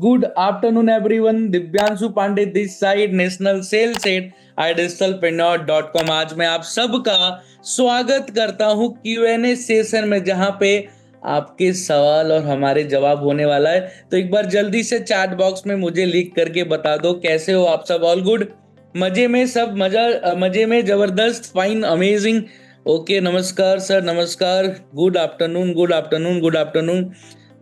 Good afternoon, everyone. Divyanshu Pandey this side, national sales head idigitalpreneur.com। आज मैं आप सबका स्वागत करता हूं Q&A सेशन में, जहां पे आपके सवाल और हमारे जवाब होने वाला है। तो एक बार जल्दी से चैट बॉक्स में मुझे लिख करके बता दो कैसे हो आप सब। ऑल गुड, मजे में सब, मजे में, जबरदस्त, फाइन, अमेजिंग। ओके, नमस्कार सर, नमस्कार। Good afternoon, good afternoon, good afternoon.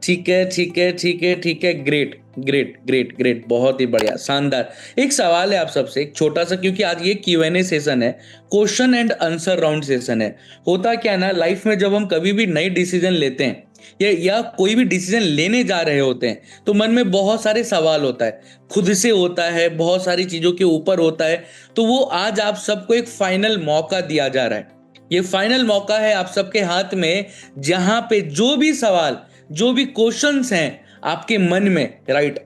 ठीक है, ठीक है, ठीक है, ठीक है। ग्रेट ग्रेट ग्रेट ग्रेट, बहुत ही बढ़िया, शानदार। एक सवाल है आप सबसे, एक छोटा सा, क्योंकि आज ये Q&A सेशन है, question and answer round session है। होता क्या ना, लाइफ में जब हम कभी भी नई डिसीजन लेते हैं या कोई भी डिसीजन लेने जा रहे होते हैं, तो मन में बहुत सारे सवाल होता है, खुद से होता है, बहुत सारी चीजों के ऊपर होता है। तो वो आज आप सबको एक फाइनल मौका दिया जा रहा है। ये फाइनल मौका है आप सबके हाथ में, जहां पे जो भी सवाल, जो भी क्वेश्चंस हैं आपके मन में, राइट,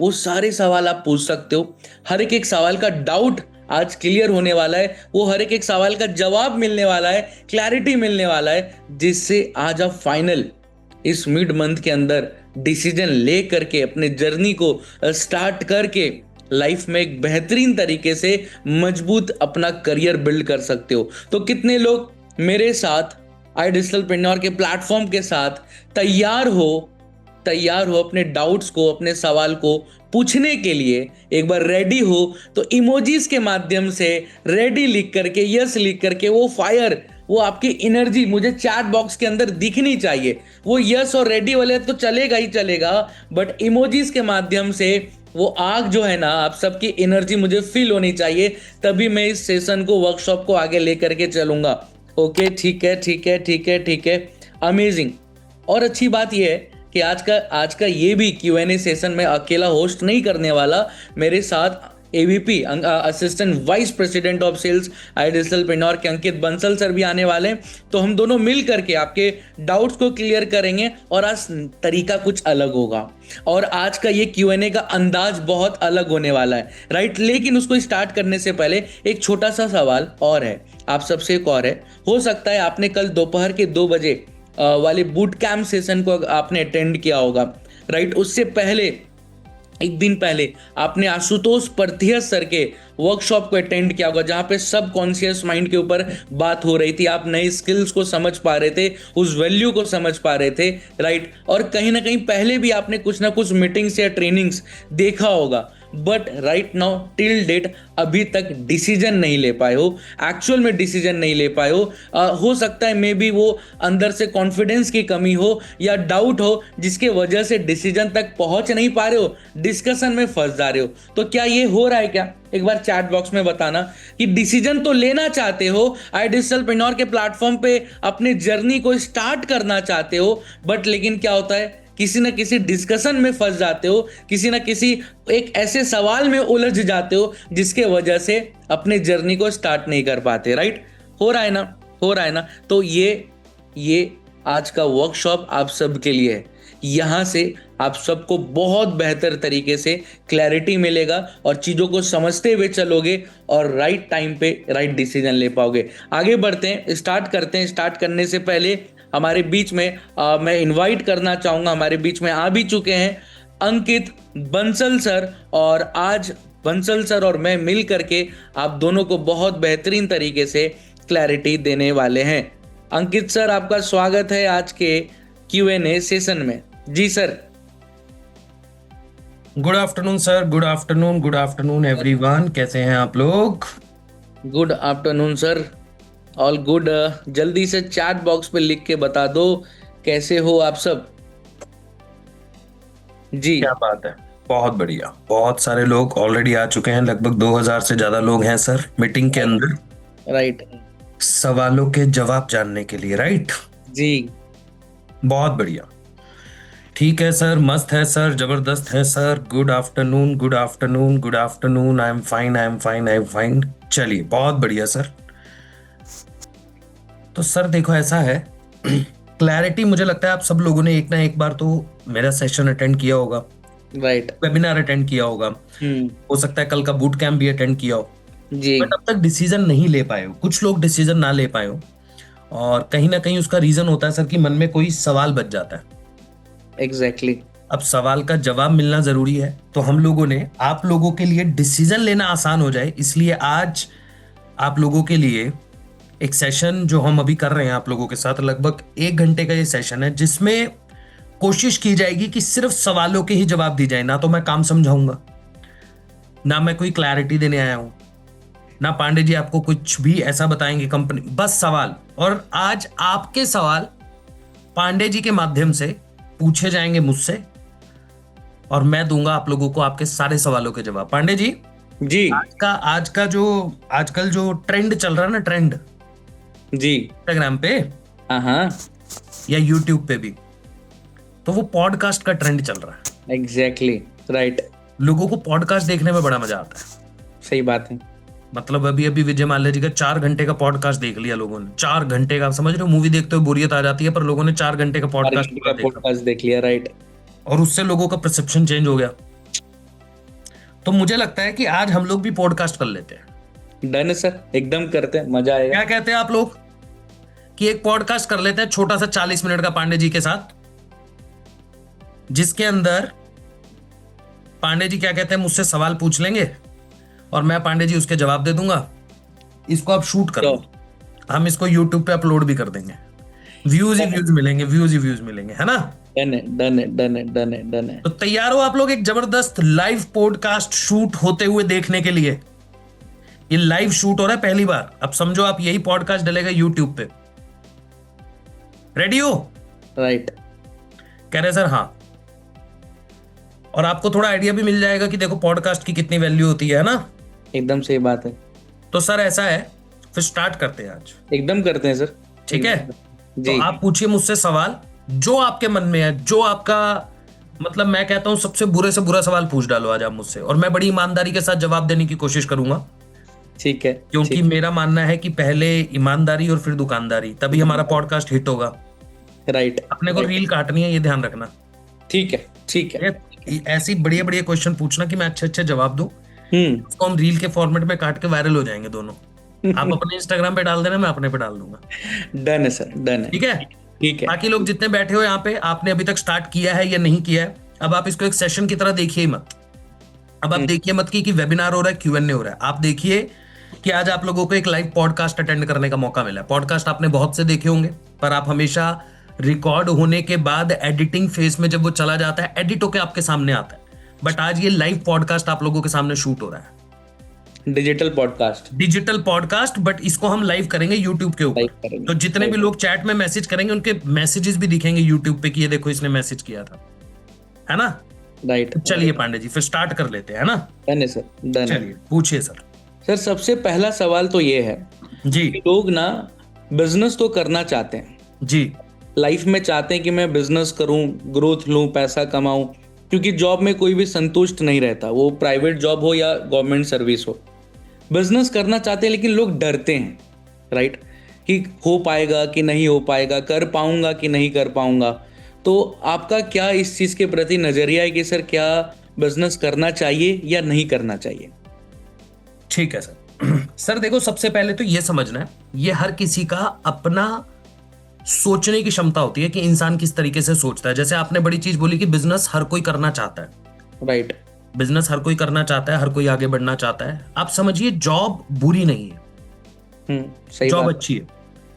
वो सारे सवाल आप पूछ सकते हो। हर एक सवाल का डाउट आज क्लियर होने वाला है, वो हर एक सवाल का जवाब मिलने वाला है, क्लैरिटी मिलने वाला है, जिससे आज आप फाइनल इस मिड मंथ के अंदर डिसीजन ले करके अपने जर्नी को स्टार्ट करके लाइफ में एक बेहतरीन तरीके से मजबूत अपना करियर बिल्ड कर सकते हो। तो कितने लोग मेरे साथ idigitalpreneur के प्लेटफॉर्म के साथ तैयार हो अपने डाउट्स को, अपने सवाल को पूछने के लिए? एक बार रेडी हो तो इमोजीज के माध्यम से रेडी लिख करके, यस लिख करके, वो फायर, वो आपकी एनर्जी मुझे चैट बॉक्स के अंदर दिखनी चाहिए। वो यस और रेडी वाले तो चलेगा ही चलेगा, बट इमोजीज के माध्यम से वो आग जो है ना, आप सबकी एनर्जी मुझे फील होनी चाहिए, तभी मैं इस सेशन को, वर्कशॉप को आगे लेकर के चलूंगा। ओके, ठीक है, ठीक है, ठीक है, ठीक है, अमेजिंग। और अच्छी बात यह है कि आज का ये भी Q&A सेशन में अकेला होस्ट नहीं करने वाला, मेरे साथ AVP, assistant vice president of sales idigitalpreneur के अंकित बंसल सर भी आने वाले हैं। तो हम दोनों मिल करके आपके डाउट्स को क्लियर करेंगे, और आज तरीका कुछ अलग होगा, और आज का ये Q&A का अंदाज बहुत अलग होने वाला है, राइट। लेकिन उसको स्टार्ट करने से पहले एक छोटा सा सवाल और है आप सबसे, एक और है। हो सकता है आपने कल दोपहर के 2 बजे वाले बूट कैंप सेशन को आपने अटेंड किया होगा, राइट। उससे पहले, एक दिन पहले, आपने आशुतोष परथिया सर के वर्कशॉप को अटेंड किया होगा, जहां पे सब कॉन्शियस माइंड के ऊपर बात हो रही थी। आप नए स्किल्स को समझ पा रहे थे, उस वैल्यू को समझ पा रहे थे, राइट। और कहीं ना कहीं पहले भी आपने कुछ ना कुछ मीटिंग्स या ट्रेनिंग्स देखा होगा, but right now till date अभी तक डिसीजन नहीं ले पाए हो, एक्चुअल में डिसीजन नहीं ले पाए हो सकता है मे बी वो अंदर से कॉन्फिडेंस की कमी हो या डाउट हो, जिसके वजह से डिसीजन तक पहुंच नहीं पा रहे हो, डिस्कशन में फंस जा रहे हो। तो क्या ये हो रहा है क्या? एक बार चैट बॉक्स में बताना कि डिसीजन तो लेना चाहते हो, idigitalpreneur के प्लेटफॉर्म पे अपने जर्नी को स्टार्ट करना चाहते हो, बट लेकिन क्या होता है, किसी ना किसी डिस्कशन में फंस जाते हो, किसी ना किसी एक ऐसे सवाल में उलझ जाते हो, जिसके वजह से अपने जर्नी को स्टार्ट नहीं कर पाते, राइट। हो रहा है ना, हो रहा है ना। तो ये आज का वर्कशॉप आप सबके लिए है। यहां से आप सबको बहुत बेहतर तरीके से क्लैरिटी मिलेगा, और चीजों को समझते हुए चलोगे, और राइट टाइम पे राइट डिसीजन ले पाओगे। आगे बढ़ते हैं, स्टार्ट करते हैं। स्टार्ट करने से पहले हमारे बीच में मैं इनवाइट करना चाहूंगा, हमारे बीच में आ भी चुके हैं अंकित बंसल सर, और आज बंसल सर और मैं मिल करके आप दोनों को बहुत बेहतरीन तरीके से क्लैरिटी देने वाले हैं। अंकित सर, आपका स्वागत है आज के Q&A सेशन में। जी sir. Good afternoon sir, good afternoon, good afternoon everyone. कैसे हैं आप लोग? Good afternoon sir, all good. जल्दी से चैट बॉक्स पे लिख के बता दो कैसे हो आप सब। जी, क्या बात है, बहुत बढ़िया। बहुत सारे लोग ऑलरेडी आ चुके हैं, लगभग 2000 से ज्यादा लोग हैं सर मीटिंग के अंदर, राइट। सवालों के जवाब जानने के लिए, राइट। जी, बहुत बढ़िया, ठीक है सर, मस्त है सर, जबरदस्त है sir. Good afternoon, good afternoon, good afternoon. I am fine, I am fine, I am fine. चलिए, बहुत बढ़िया सर। तो सर देखो, ऐसा है, क्लैरिटी मुझे लगता है आप सब लोगों ने एक ना एक बार तो मेरा सेशन अटेंड किया होगा, राइट। वेबिनार अटेंड किया होगा, हो सकता है कल का बूट कैंप भी अटेंड किया हो, जी, बट अब तक डिसीजन नहीं ले पाए हो। कुछ लोग डिसीजन ना ले पाए हो, और कहीं ना कहीं उसका रीजन होता है सर कि मन में कोई सवाल बच जाता है। एग्जैक्टली। अब सवाल का जवाब मिलना जरूरी है, तो हम लोगों ने आप लोगों के लिए डिसीजन लेना आसान हो जाए, इसलिए आज आप लोगों के लिए एक सेशन जो हम अभी कर रहे हैं आप लोगों के साथ, लगभग 1 घंटे का ये सेशन है, जिसमें कोशिश की जाएगी कि सिर्फ सवालों के ही जवाब दी जाए। ना तो मैं काम समझाऊंगा, ना मैं कोई क्लैरिटी देने आया हूं, ना पांडे जी आपको कुछ भी ऐसा बताएंगे कंपनी, बस सवाल। और आज आपके सवाल पांडे जी के माध्यम से पूछे जाएंगे मुझसे, और मैं दूंगा आप लोगों को आपके सारे सवालों के जवाब। पांडे जी, जी आज का जो आजकल जो ट्रेंड चल रहा है ना, ट्रेंड जी। इंस्टाग्राम पे हाँ हाँ, या यूट्यूब पे भी, तो वो पॉडकास्ट का ट्रेंड चल रहा है। Exactly right. लोगों को पॉडकास्ट देखने में बड़ा मजा आता है। सही बात है। मतलब अभी अभी विजय माल्या जी का 4 घंटे का पॉडकास्ट देख लिया लोगों ने। 4 घंटे का, समझ रहे हो, मूवी देखते हुए बोरियत आ जाती है, पर लोगों ने 4 घंटे का पॉडकास्ट पूरा देखा, पॉडकास्ट देख लिया, राइट। और उससे लोगों का परसेप्शन चेंज हो गया। तो मुझे लगता है कि आज हम लोग भी पॉडकास्ट कर लेते हैं। डन है सर, एकदम करते हैं, मजा आएगा। क्या कहते हैं आप लोग कि एक पॉडकास्ट कर लेते हैं छोटा सा 40 मिनट का पांडे जी के साथ, जिसके अंदर पांडे जी क्या कहते हैं मुझसे सवाल पूछ लेंगे और मैं पांडे जी उसके जवाब दे दूंगा। इसको आप शूट कर लो, हम इसको यूट्यूब पे अपलोड भी कर देंगे। व्यूज ही व्यूज मिलेंगे, व्यूज ही व्यूज मिलेंगे, है ना। डन है, डन है, डन है, डन है, डन है। तो तैयार हो आप लोग एक जबरदस्त लाइव पॉडकास्ट शूट होते हुए देखने के लिए। ये लाइव शूट हो रहा है पहली बार। अब समझो आप, यही पॉडकास्ट डलेगा यूट्यूब पे। रेडी हो? राइट। कह रहे सर हाँ। और आपको थोड़ा आइडिया भी मिल जाएगा कि देखो पॉडकास्ट की कितनी वैल्यू होती है ना। एकदम सही बात है। तो सर ऐसा है, फिर स्टार्ट करते हैं आज। एकदम करते हैं सर। ठीक है, जी। तो आप पूछिए मुझसे सवाल जो आपके मन में है, जो आपका, मतलब मैं कहता हूं सबसे बुरे से बुरा सवाल पूछ डालो आज आप मुझसे, और मैं बड़ी ईमानदारी के साथ जवाब देने की कोशिश करूंगा। ठीक है, क्योंकि मेरा मानना है कि पहले ईमानदारी और फिर दुकानदारी, तभी हमारा पॉडकास्ट हिट होगा। राइट। अपने को रील काटनी है, ये ध्यान रखना। ठीक है, ठीक है। ऐसी बढ़िया बढ़िया क्वेश्चन पूछना कि मैं अच्छे अच्छे जवाब दूं, उसको हम रील के फॉर्मेट में काट के वायरल हो जाएंगे दोनों। आप अपने इंस्टाग्राम पे डाल देना, मैं अपने पे डाल दूंगा। डन है सर, डन है। ठीक है, ठीक है। बाकी लोग जितने बैठे हो यहाँ पे, आपने अभी तक स्टार्ट किया है या नहीं किया है, अब आप इसको एक सेशन की तरह देखिए मत। अब आप देखिए मत कि वेबिनार हो रहा है, Q&A हो रहा है। आप देखिए कि आज आप लोगों को एक लाइव पॉडकास्ट अटेंड करने का मौका मिला है। पॉडकास्ट आपने बहुत से देखे होंगे, पर आप हमेशा रिकॉर्ड होने के बाद एडिटिंग फेज में जब वो चला जाता है, एडिट होके आपके सामने आता है। बट आज ये लाइव पॉडकास्ट आप लोगों के सामने शूट हो रहा है, digital podcast. Digital podcast, but इसको हम लाइव करेंगे यूट्यूब के ऊपर। तो जितने भी लोग चैट में मैसेज करेंगे, उनके मैसेजेस भी दिखेंगे यूट्यूब पे कि ये देखो इसने मैसेज किया था, है ना। राइट। चलिए पांडे जी, फिर स्टार्ट कर लेते हैं ना। डन है सर, डन है। चलिए पूछिए सर। सर सबसे पहला सवाल तो ये है जी कि लोग ना बिजनेस तो करना चाहते हैं, जी लाइफ में चाहते हैं कि मैं बिजनेस करूं, ग्रोथ लूं, पैसा कमाऊं, क्योंकि जॉब में कोई भी संतुष्ट नहीं रहता, वो प्राइवेट जॉब हो या गवर्नमेंट सर्विस हो। बिजनेस करना चाहते हैं लेकिन लोग डरते हैं, राइट, कि हो पाएगा कि नहीं हो पाएगा, कर पाऊंगा कि नहीं कर पाऊंगा। तो आपका क्या इस चीज के प्रति नजरिया है कि सर क्या बिजनेस करना चाहिए या नहीं करना चाहिए? ठीक है सर। सर देखो, सबसे पहले तो ये समझना है, ये हर किसी का अपना सोचने की क्षमता होती है कि इंसान किस तरीके से सोचता है। जैसे आपने बड़ी चीज बोली कि बिजनेस हर कोई करना चाहता है, राइट। बिजनेस हर कोई करना चाहता है, हर कोई आगे बढ़ना चाहता है। आप समझिए जॉब बुरी नहीं है, सही जॉब बात। अच्छी है,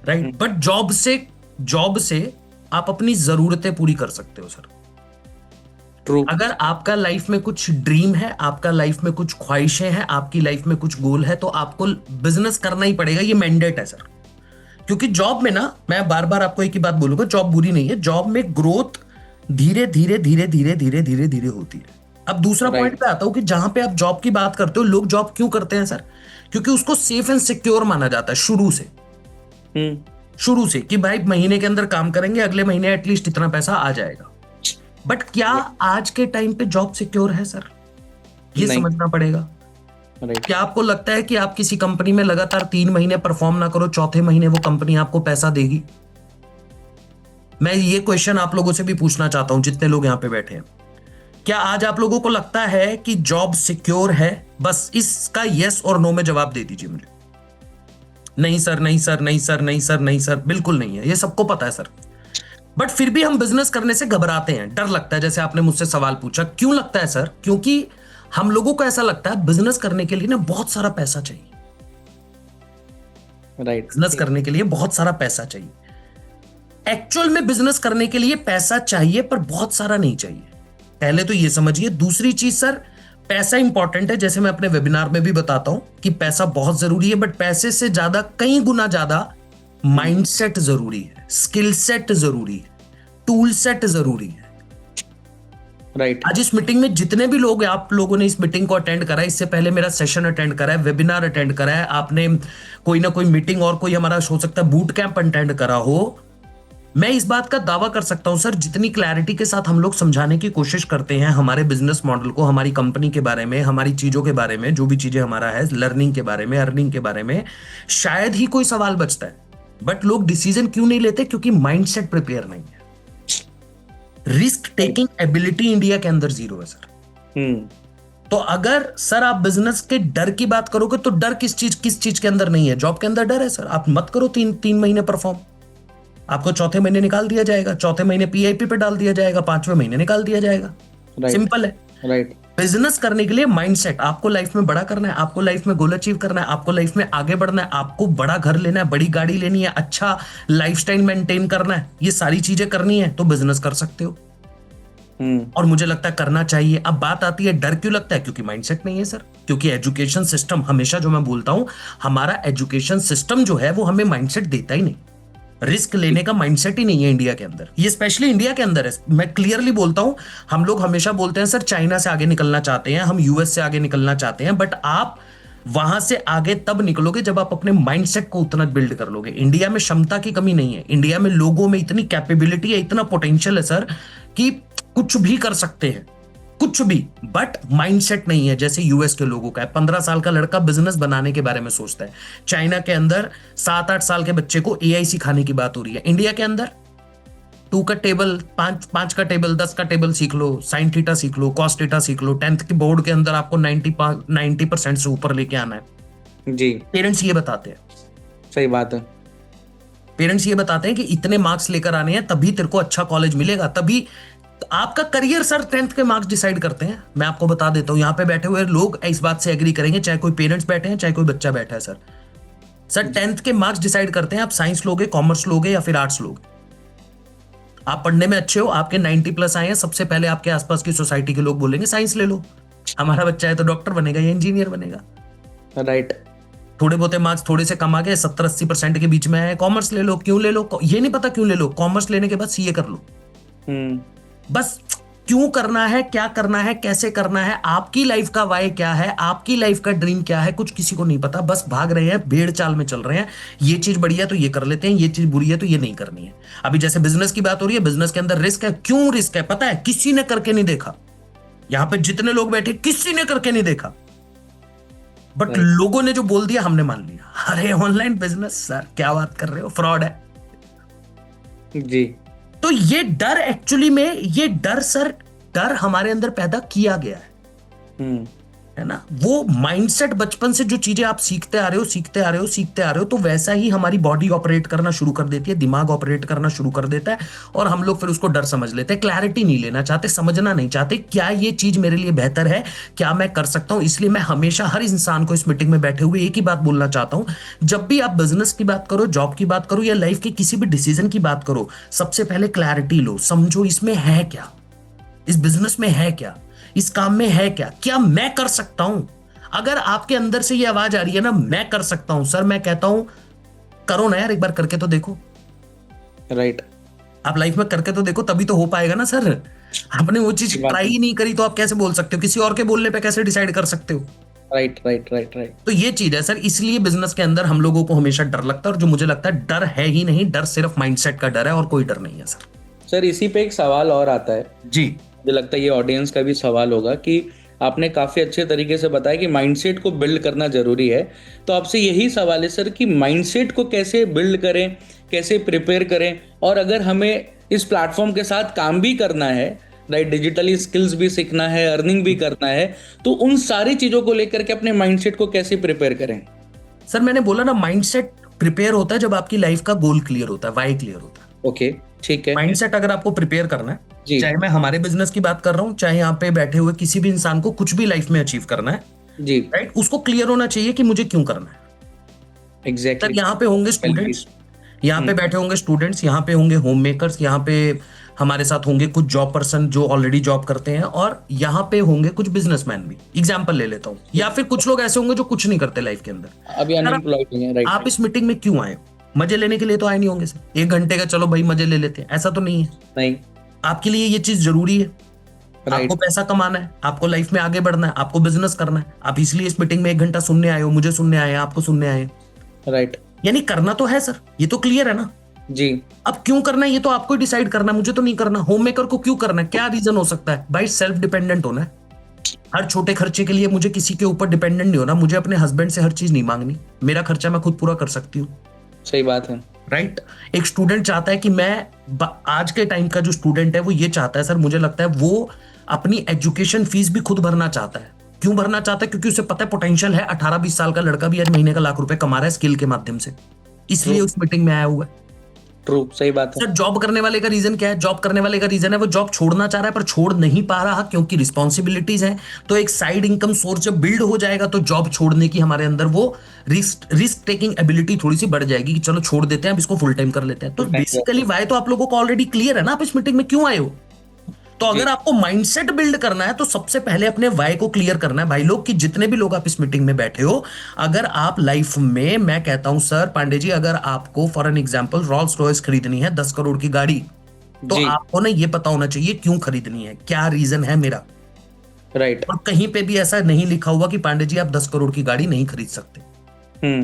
राइट। बट जॉब से आप अपनी जरूरतें पूरी कर सकते हो सर। ट्रू। अगर आपका लाइफ में कुछ ड्रीम है, आपका लाइफ में कुछ ख्वाहिशें हैं, आपकी लाइफ में कुछ गोल है, तो आपको बिजनेस करना ही पड़ेगा, ये मैंडेट है सर। क्योंकि जॉब में ना, मैं बार बार आपको एक ही बात बोलूंगा, जॉब बुरी नहीं है। जॉब में ग्रोथ धीरे धीरे धीरे धीरे धीरे धीरे धीरे होती है। अब दूसरा पॉइंट पे आता हूं कि जहां पे आप जॉब की बात करते हो, लोग जॉब क्यों करते हैं सर? क्योंकि उसको सेफ एंड सिक्योर माना जाता है शुरू से कि भाई महीने के अंदर काम करेंगे, अगले महीने एटलीस्ट इतना पैसा आ जाएगा। बट क्या आज के टाइम पे जॉब सिक्योर है सर? ये समझना पड़ेगा। क्या आपको लगता है कि आप किसी कंपनी में लगातार 3 महीने परफॉर्म ना करो, चौथे महीने वो कंपनी आपको पैसा देगी? मैं ये क्वेश्चन आप लोगों से भी पूछना चाहता हूं, जितने लोग यहां पे बैठे हैं। क्या आज आप लोगों को लगता है कि जॉब सिक्योर है? बस इसका यस और नो में जवाब दे दीजिए मुझे। नहीं सर, नहीं सर, नहीं सर, नहीं सर, नहीं सर, बिल्कुल नहीं है, ये सबको पता है सर। बट फिर भी हम बिजनेस करने से घबराते हैं, डर लगता है। जैसे आपने मुझसे सवाल पूछा क्यों लगता है सर, क्योंकि हम लोगों को ऐसा लगता है बिजनेस करने के लिए ना बहुत सारा पैसा चाहिए, राइट। बिजनेस करने के लिए बहुत सारा पैसा चाहिए। एक्चुअल में बिजनेस करने के लिए पैसा चाहिए पर बहुत सारा नहीं चाहिए, पहले तो ये समझिए। दूसरी चीज सर, पैसा इंपॉर्टेंट है, जैसे मैं अपने वेबिनार में भी बताता हूं कि पैसा बहुत जरूरी है, बट पैसे से ज्यादा, कई गुना ज्यादा माइंडसेट जरूरी है, स्किल सेट जरूरी है, टूल सेट जरूरी है। राइट। आज इस मीटिंग में जितने भी लोग, आप लोगों ने इस मीटिंग को अटेंड करा है, इससे पहले मेरा सेशन अटेंड करा है, वेबिनार अटेंड करा है आपने, कोई ना कोई मीटिंग और कोई हमारा हो सकता है बूट कैंप अटेंड करा हो, मैं इस बात का दावा कर सकता हूं सर, जितनी क्लैरिटी के साथ हम लोग समझाने की कोशिश करते हैं हमारे बिजनेस मॉडल को, हमारी कंपनी के बारे में, हमारी चीजों के बारे में, जो भी चीजें हमारा है, लर्निंग के बारे में, अर्निंग के बारे में, शायद ही कोई सवाल बचता है। बट लोग डिसीजन क्यों नहीं लेते? क्योंकि माइंडसेट प्रिपेयर नहीं है। रिस्क टेकिंग एबिलिटी इंडिया के अंदर जीरो है सर। तो अगर सर आप बिजनेस के डर की बात करोगे तो डर किस चीज के अंदर नहीं है? जॉब के अंदर डर है सर, आप मत करो 3 महीने परफॉर्म, आपको चौथे महीने निकाल दिया जाएगा, चौथे महीने पीआईपी पे डाल दिया जाएगा, 5वें महीने निकाल दिया जाएगा। सिंपल है। राइट। बिजनेस करने के लिए माइंडसेट, आपको लाइफ में बड़ा करना है, आपको लाइफ में गोल अचीव करना है, आपको लाइफ में आगे बढ़ना है, आपको बड़ा घर लेना है, बड़ी गाड़ी लेनी है, अच्छा लाइफस्टाइल मेंटेन करना है, ये सारी चीजें करनी है तो बिजनेस कर सकते हो। और मुझे लगता है करना चाहिए। अब बात आती है डर क्यों लगता है? क्योंकि माइंडसेट नहीं है सर। क्योंकि एजुकेशन सिस्टम, हमेशा जो मैं बोलता हूं, हमारा एजुकेशन सिस्टम जो है वो हमें माइंडसेट देता ही नहीं, रिस्क लेने का माइंडसेट ही नहीं है इंडिया के अंदर। ये स्पेशली इंडिया के अंदर है, मैं क्लियरली बोलता हूं। हम लोग हमेशा बोलते हैं सर चाइना से आगे निकलना चाहते हैं, हम यूएस से आगे निकलना चाहते हैं, बट आप वहां से आगे तब निकलोगे जब आप अपने माइंडसेट को उतना बिल्ड कर लोगे। इंडिया में क्षमता की कमी नहीं है, इंडिया में लोगों में इतनी कैपेबिलिटी है, इतना पोटेंशियल है सर कि कुछ भी कर सकते हैं, कुछ भी, बट माइंडसेट नहीं है जैसे यूएस के लोगों का है। 15 साल का लड़का बिजनेस बनाने के बारे में सोचता है, चाइना के अंदर 7-8 साल के बच्चे को एआई सिखाने की बात हो रही है। इंडिया के अंदर 2 का टेबल, 5 का टेबल, 10 का टेबल सीख लो, साइन थीटा सीख लो, कॉस थीटा सीख लो, 10th के बोर्ड के अंदर आपको 90% से ऊपर लेके आना है जी। पेरेंट्स ये बताते हैं, सही बात है, पेरेंट्स ये बताते हैं कि इतने मार्क्स लेकर आने हैं तभी तेरे को अच्छा कॉलेज मिलेगा, तभी आपका करियर सर 10th के मार्क्स डिसाइड करते हैं। मैं आपको बता देता हूं, यहां पे बैठे हुए लोग इस बात से एग्री करेंगे, चाहे कोई पेरेंट्स बैठे हैं, चाहे कोई बच्चा बैठा है सर 10th के मार्क्स डिसाइड करते हैं आप साइंस लोगे, कॉमर्स लोगे या फिर आर्ट्स लोगे। आप पढ़ने में अच्छे हो, आपके 90+ आए हैं, सबसे पहले आपके आसपास की सोसाइटी के लोग बोलेंगे साइंस ले लो, हमारा बच्चा है तो डॉक्टर बनेगा या इंजीनियर बनेगा। राइट। थोड़े बहुत मार्क्स थोड़े से कम आ गए, 70-80% के बीच में है, कॉमर्स ले लो। क्यों ले लो? ये नहीं पता क्यों ले लो, कॉमर्स लेने के बाद सीए कर लो। बस क्यों करना है, क्या करना है, कैसे करना है, आपकी लाइफ का वाई क्या है, आपकी लाइफ का ड्रीम क्या है, कुछ किसी को नहीं पता। बस भाग रहे हैं, भेड़ चाल में चल रहे हैं, ये चीज बढ़िया है तो ये कर लेते हैं, ये चीज बुरी है तो ये नहीं करनी है। अभी जैसे बिजनेस की बात हो रही है, बिजनेस के अंदर रिस्क है। क्यों रिस्क है पता है? किसी ने करके नहीं देखा। यहां पे जितने लोग बैठे किसी ने करके नहीं देखा, बट लोगों ने जो बोल दिया हमने मान लिया। अरे ऑनलाइन बिजनेस सर क्या बात कर रहे हो, फ्रॉड है जी। तो ये डर एक्चुअली में, ये डर सर, डर हमारे अंदर पैदा किया गया है ना। वो माइंडसेट बचपन से जो चीजें आप सीखते आ रहे हो तो वैसा ही हमारी बॉडी ऑपरेट करना शुरू कर देती है, दिमाग ऑपरेट करना शुरू कर देता है, और हम लोग फिर उसको डर समझ लेते हैं। क्लैरिटी नहीं लेना चाहते, समझना नहीं चाहते, क्या ये चीज मेरे लिए बेहतर है, क्या मैं कर सकता हूं। इसलिए मैं हमेशा हर इंसान को इस मीटिंग में बैठे हुए एक ही बात बोलना चाहता हूं, जब भी आप बिजनेस की बात करो, जॉब की बात करो या लाइफ के किसी भी डिसीजन की बात करो, सबसे पहले क्लैरिटी लो, समझो इसमें है क्या, इस बिजनेस में है क्या, इस काम में है क्या, क्या मैं कर सकता हूं। अगर आपके अंदर से ये आवाज आ रही है ना, मैं कर सकता हूं सर, मैं कहता हूं करो ना यार, एक बार करके तो देखो। राइट। आप लाइफ में करके तो देखो, तभी तो हो पाएगा ना सर। आपने वो चीज ट्राई ही नहीं करी तो आप कैसे बोल सकते हो? किसी और के बोलने पे कैसे डिसाइड कर सकते हो? Right right right right. तो ये चीज है सर, इसलिए बिजनेस के अंदर हम लोगों को हमेशा डर लगता है, और जो मुझे लगता है डर है ही नहीं, डर सिर्फ माइंडसेट का डर है और कोई डर नहीं है सर इसी पे एक सवाल और आता है जी, मुझे लगता है ये ऑडियंस का भी सवाल होगा कि आपने काफी अच्छे तरीके से बताया कि माइंडसेट को बिल्ड करना जरूरी है, तो आपसे यही सवाल है सर कि माइंडसेट को कैसे बिल्ड करें, कैसे प्रिपेयर करें, और अगर हमें इस प्लेटफॉर्म के साथ काम भी करना है, राइट, डिजिटली स्किल्स भी सीखना है, अर्निंग भी करना है, तो उन सारी चीजों को लेकर के अपने माइंडसेट को कैसे प्रिपेयर करें? सर मैंने बोला ना, माइंडसेट प्रिपेयर होता है जब आपकी लाइफ का गोल क्लियर होता है, वाई क्लियर होता है। ओके ठीक है माइंडसेट अगर आपको प्रिपेयर करना है, जी चाहे मैं हमारे बिजनेस की बात कर रहा हूं, चाहे यहाँ पे बैठे हुए किसी भी इंसान को कुछ भी लाइफ में अचीव करना है, जी राइट, उसको क्लियर होना चाहिए कि मुझे क्यों करना है। सर एग्जैक्टली यहाँ पे होंगे स्टूडेंट्स, यहाँ पे बैठे होंगे स्टूडेंट्स, यहाँ पे होंगे होम मेकर्स, यहाँ पे हमारे साथ होंगे कुछ जॉब पर्सन जो ऑलरेडी जॉब करते हैं, और यहाँ पे होंगे कुछ बिजनेसमैन भी, एग्जाम्पल ले लेता हूँ, या फिर कुछ लोग ऐसे होंगे जो कुछ नहीं करते लाइफ के अंदर। अभी सर अनएम्प्लॉयड है राइट आप इस मीटिंग में क्यों आए हो? मजे लेने के लिए तो आए नहीं होंगे सर, 1 घंटे का चलो भाई मजे ले लेते हैं, ऐसा तो नहीं है। नहीं आपके लिए ये चीज जरूरी है, राइट आपको पैसा कमाना है, आपको लाइफ में आगे बढ़ना है, आपको बिजनेस करना है, आप इसलिए इस मीटिंग में 1 घंटा सुनने आए हो, मुझे सुनने आए हैं, आपको सुनने आए हैं, राइट यानी करना तो है सर, ये तो क्लियर है ना। जी अब क्यों करना है ये तो आपको ही डिसाइड करना है, मुझे तो नहीं करना। होम मेकर को क्यों करना है, क्या रीजन हो सकता है भाई? सेल्फ डिपेंडेंट होना है, हर छोटे खर्चे के लिए मुझे किसी के ऊपर डिपेंडेंट नहीं होना, मुझे अपने हस्बैंड से हर चीज नहीं मांगनी, मेरा खर्चा मैं खुद पूरा कर सकती हूँ, सही बात है राइट। एक स्टूडेंट चाहता है कि आज के टाइम का जो स्टूडेंट है वो ये चाहता है सर, मुझे लगता है वो अपनी एजुकेशन फीस भी खुद भरना चाहता है। क्यों भरना चाहता है? क्योंकि उसे पता है पोटेंशियल है, 18-20 साल का लड़का भी आज महीने का ₹1,00,000 कमा रहा है स्किल के माध्यम से, इसलिए उस मीटिंग में आया हुआ है। ट्रू सही बात है सर जॉब करने वाले का रीजन क्या है? जॉब करने वाले का रीजन है वो जॉब छोड़ना चाह रहा है पर छोड़ नहीं पा रहा क्योंकि रिस्पॉन्सिबिलिटीज हैं। तो एक साइड इनकम सोर्स जब बिल्ड हो जाएगा तो जॉब छोड़ने की हमारे अंदर वो रिस्क टेकिंग एबिलिटी थोड़ी सी बढ़ जाएगी कि चलो छोड़ देते हैं, अब इसको फुल टाइम कर लेते हैं। तो बेसिकली वाई तो आप लोगों को ऑलरेडी क्लियर है ना, आप इस मीटिंग में क्यों आए हो। तो अगर आपको माइंडसेट बिल्ड करना है तो सबसे पहले अपने वाई को क्लियर करना है भाई लोग, कि जितने भी लोग आप इस मीटिंग में बैठे हो, अगर आप लाइफ में, मैं कहता हूं सर पांडे जी, अगर आपको for an example Rolls Royce खरीदनी है 10 करोड़ की गाड़ी, तो जी आपको ना ये पता होना चाहिए क्यों खरीदनी है, क्या रीजन है मेरा। राइट और कहीं पे भी ऐसा नहीं लिखा हुआ कि पांडे जी आप 10 करोड़ की गाड़ी नहीं खरीद सकते।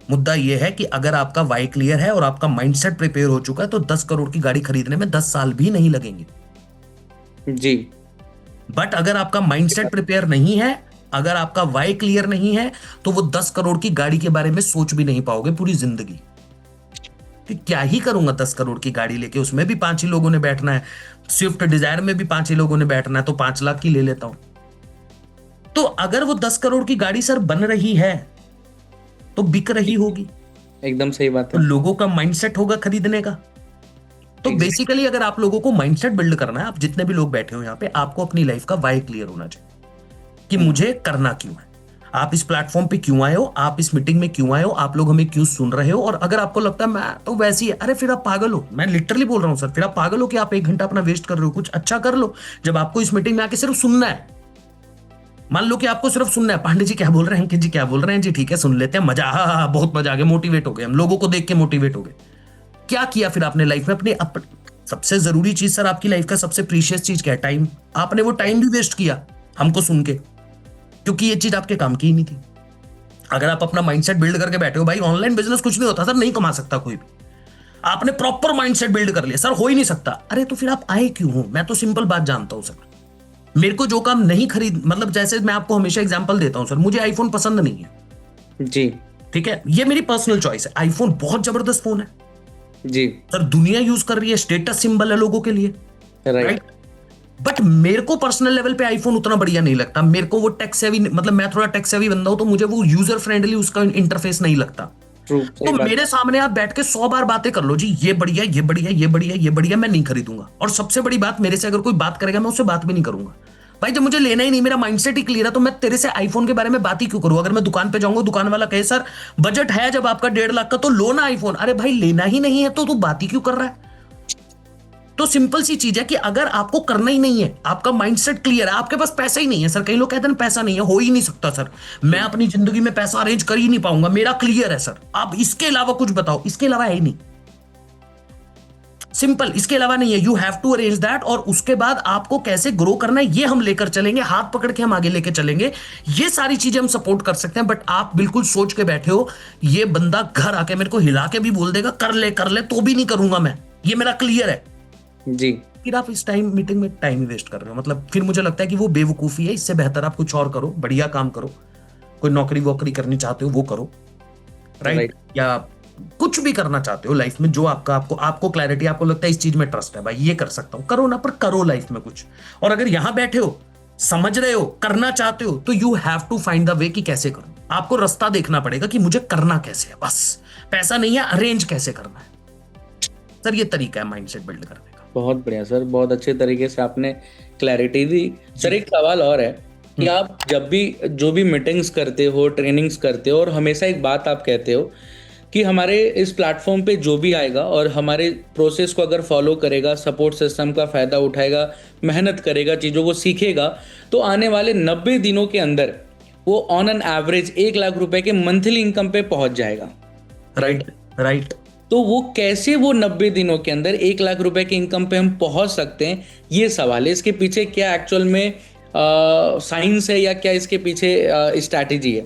मुद्दा यह है कि अगर आपका वाई क्लियर है और आपका माइंडसेट प्रिपेयर हो चुका है तो 10 करोड़ की गाड़ी खरीदने में 10 साल भी नहीं लगेंगे। जी बट अगर आपका माइंडसेट प्रिपेयर नहीं है, अगर आपका वाई क्लियर नहीं है, तो वो 10 करोड़ की गाड़ी के बारे में सोच भी नहीं पाओगे पूरी जिंदगी कि क्या ही करूंगा 10 करोड़ की गाड़ी लेके, उसमें भी 5 ही लोगों ने बैठना है, स्विफ्ट डिजायर में भी 5 ही लोगों ने बैठना है, तो 5 लाख की ले लेता हूं। तो अगर वो 10 करोड़ की गाड़ी सर बन रही है तो बिक रही होगी, एकदम सही बात तो है लोगों का माइंडसेट होगा खरीदने का। तो बेसिकली अगर आप लोगों को माइंडसेट बिल्ड करना है, आप जितने भी लोग बैठे हो यहाँ पे, आपको अपनी लाइफ का वाई क्लियर होना चाहिए कि मुझे करना क्यों है, आप इस प्लेटफॉर्म पे क्यों आए हो, आप इस मीटिंग में क्यों आए हो, आप लोग हमें क्यों सुन रहे हो। और अगर आपको लगता है मैं तो वैसी है, अरे फिर आप पागल हो, मैं लिटरली बोल रहा हूं सर, फिर आप पागल हो कि आप 1 घंटा अपना वेस्ट कर रहे हो, कुछ अच्छा कर लो। जब आपको इस मीटिंग में आके सिर्फ सुनना है, मान लो कि आपको सिर्फ सुनना है, पांडे जी क्या बोल रहे हैं, अंकित जी क्या बोल रहे हैं, जी ठीक है सुन लेते हैं, मजा, हा बहुत मजा आ गया, मोटिवेट हो गए, हम लोगों को देख के मोटिवेट हो गए। क्या किया फिर आपने लाइफ में अपने सबसे जरूरी चीज सर, आपकी लाइफ का सबसे प्रीशियस चीज क्या है? टाइम। आपने वो टाइम भी वेस्ट किया हमको सुन के, क्योंकि ये चीज आपके काम की ही नहीं थी। अगर आप अपना माइंडसेट बिल्ड करके बैठे हो, भाई ऑनलाइन बिजनेस कुछ नहीं होता सर, नहीं कमा सकता कोई भी, आपने प्रॉपर माइंडसेट बिल्ड कर लिया, सर हो ही नहीं सकता, अरे तो फिर आप आए क्यों हो? मैं तो सिंपल बात जानता हूं सर, मेरे को जो काम नहीं खरीद, मतलब जैसे मैं आपको हमेशा एग्जांपल देता हूं सर, मुझे आईफोन पसंद नहीं है जी ठीक है, ये मेरी पर्सनल चॉइस है, आईफोन बहुत जबरदस्त फोन है जी सर, दुनिया यूज कर रही है, स्टेटस सिंबल है लोगों के लिए, राइट बट मेरे को पर्सनल लेवल पे आईफोन उतना बढ़िया नहीं लगता, मेरे को वो टेक सेवी, मतलब मैं थोड़ा टेक सेवी बंदा हूं, तो मुझे वो यूजर फ्रेंडली उसका इंटरफेस नहीं लगता। ट्रू तो मेरे सामने आप बैठ के 100 बार बातें कर लो, जी ये बढ़िया, ये बढ़िया, ये बढ़िया, ये बढ़िया, मैं नहीं खरीदूंगा। और सबसे बड़ी बात, मेरे से अगर कोई बात करेगा मैं उससे बात भी नहीं करूंगा। भाई जब मुझे लेना ही नहीं, मेरा माइंडसेट ही क्लियर है, तो मैं तेरे से आईफोन के बारे में बात ही क्यों करूं? अगर मैं दुकान पे जाऊंगा, दुकान वाला कहे सर बजट है जब आपका 1.5 लाख का तो लो ना आईफोन, अरे भाई लेना ही नहीं है तो तू बात ही क्यों कर रहा है? तो सिंपल सी चीज है कि अगर आपको करना ही नहीं है, आपका माइंडसेट क्लियर है, आपके पास पैसा ही नहीं है सर, कई लोग कहते हैं पैसा नहीं है, हो ही नहीं सकता सर, मैं अपनी जिंदगी में पैसा अरेंज कर ही नहीं पाऊंगा, मेरा क्लियर है सर, आप इसके अलावा कुछ बताओ, इसके अलावा है ही नहीं, सिंपल, इसके अलावा नहीं है, you have to arrange that. और उसके बाद आपको कैसे ग्रो करना है ये हम लेकर चलेंगे, हाथ पकड़ के हम आगे लेके चलेंगे, ये सारी चीजें हम सपोर्ट कर सकते हैं। बट आप बिल्कुल सोच के बैठे हो, ये बंदा घर आके मेरे को हिला के भी बोल देगा कर ले तो भी नहीं करूंगा मैं, ये मेरा क्लियर है जी, फिर आप इस टाइम मीटिंग में टाइम वेस्ट कर रहे हो, मतलब फिर मुझे लगता है कि वो बेवकूफी है। इससे बेहतर आप कुछ और करो, बढ़िया काम करो, कोई नौकरी वोकरी करनी चाहते हो वो करो, राइट, या कुछ भी करना चाहते हो लाइफ में, जो आपको क्लैरिटी, आपको लगता है इस चीज में ट्रस्ट है, भाई ये कर सकता हूं, करो ना, पर करो लाइफ में कुछ। और अगर यहां बैठे हो, समझ रहे हो, करना चाहते हो, तो you have to find the way कि कैसे करूं, आपको रास्ता देखना पड़ेगा कि मुझे करना कैसे है, बस पैसा नहीं है, अरेंज कैसे करना है, सर ये तरीका है माइंडसेट बिल्ड करने का। बहुत बढ़िया सर, बहुत अच्छे तरीके से आपने क्लैरिटी दी। सर एक सवाल और है कि आप जब भी जो भी मीटिंग्स करते हो, ट्रेनिंग्स करते हो, और हमेशा एक बात आप कहते हो कि हमारे इस प्लेटफॉर्म पे जो भी आएगा और हमारे प्रोसेस को अगर फॉलो करेगा, सपोर्ट सिस्टम का फ़ायदा उठाएगा, मेहनत करेगा, चीज़ों को सीखेगा, तो आने वाले 90 दिनों के अंदर वो ऑन एन एवरेज 1 लाख रुपए के मंथली इनकम पे पहुंच जाएगा। राइट। तो वो कैसे वो 90 दिनों के अंदर 1 लाख रुपए की इनकम पे हम पहुंच सकते हैं, ये सवाल है। इसके पीछे क्या एक्चुअल में साइंस है या क्या इसके पीछे स्ट्रैटेजी है?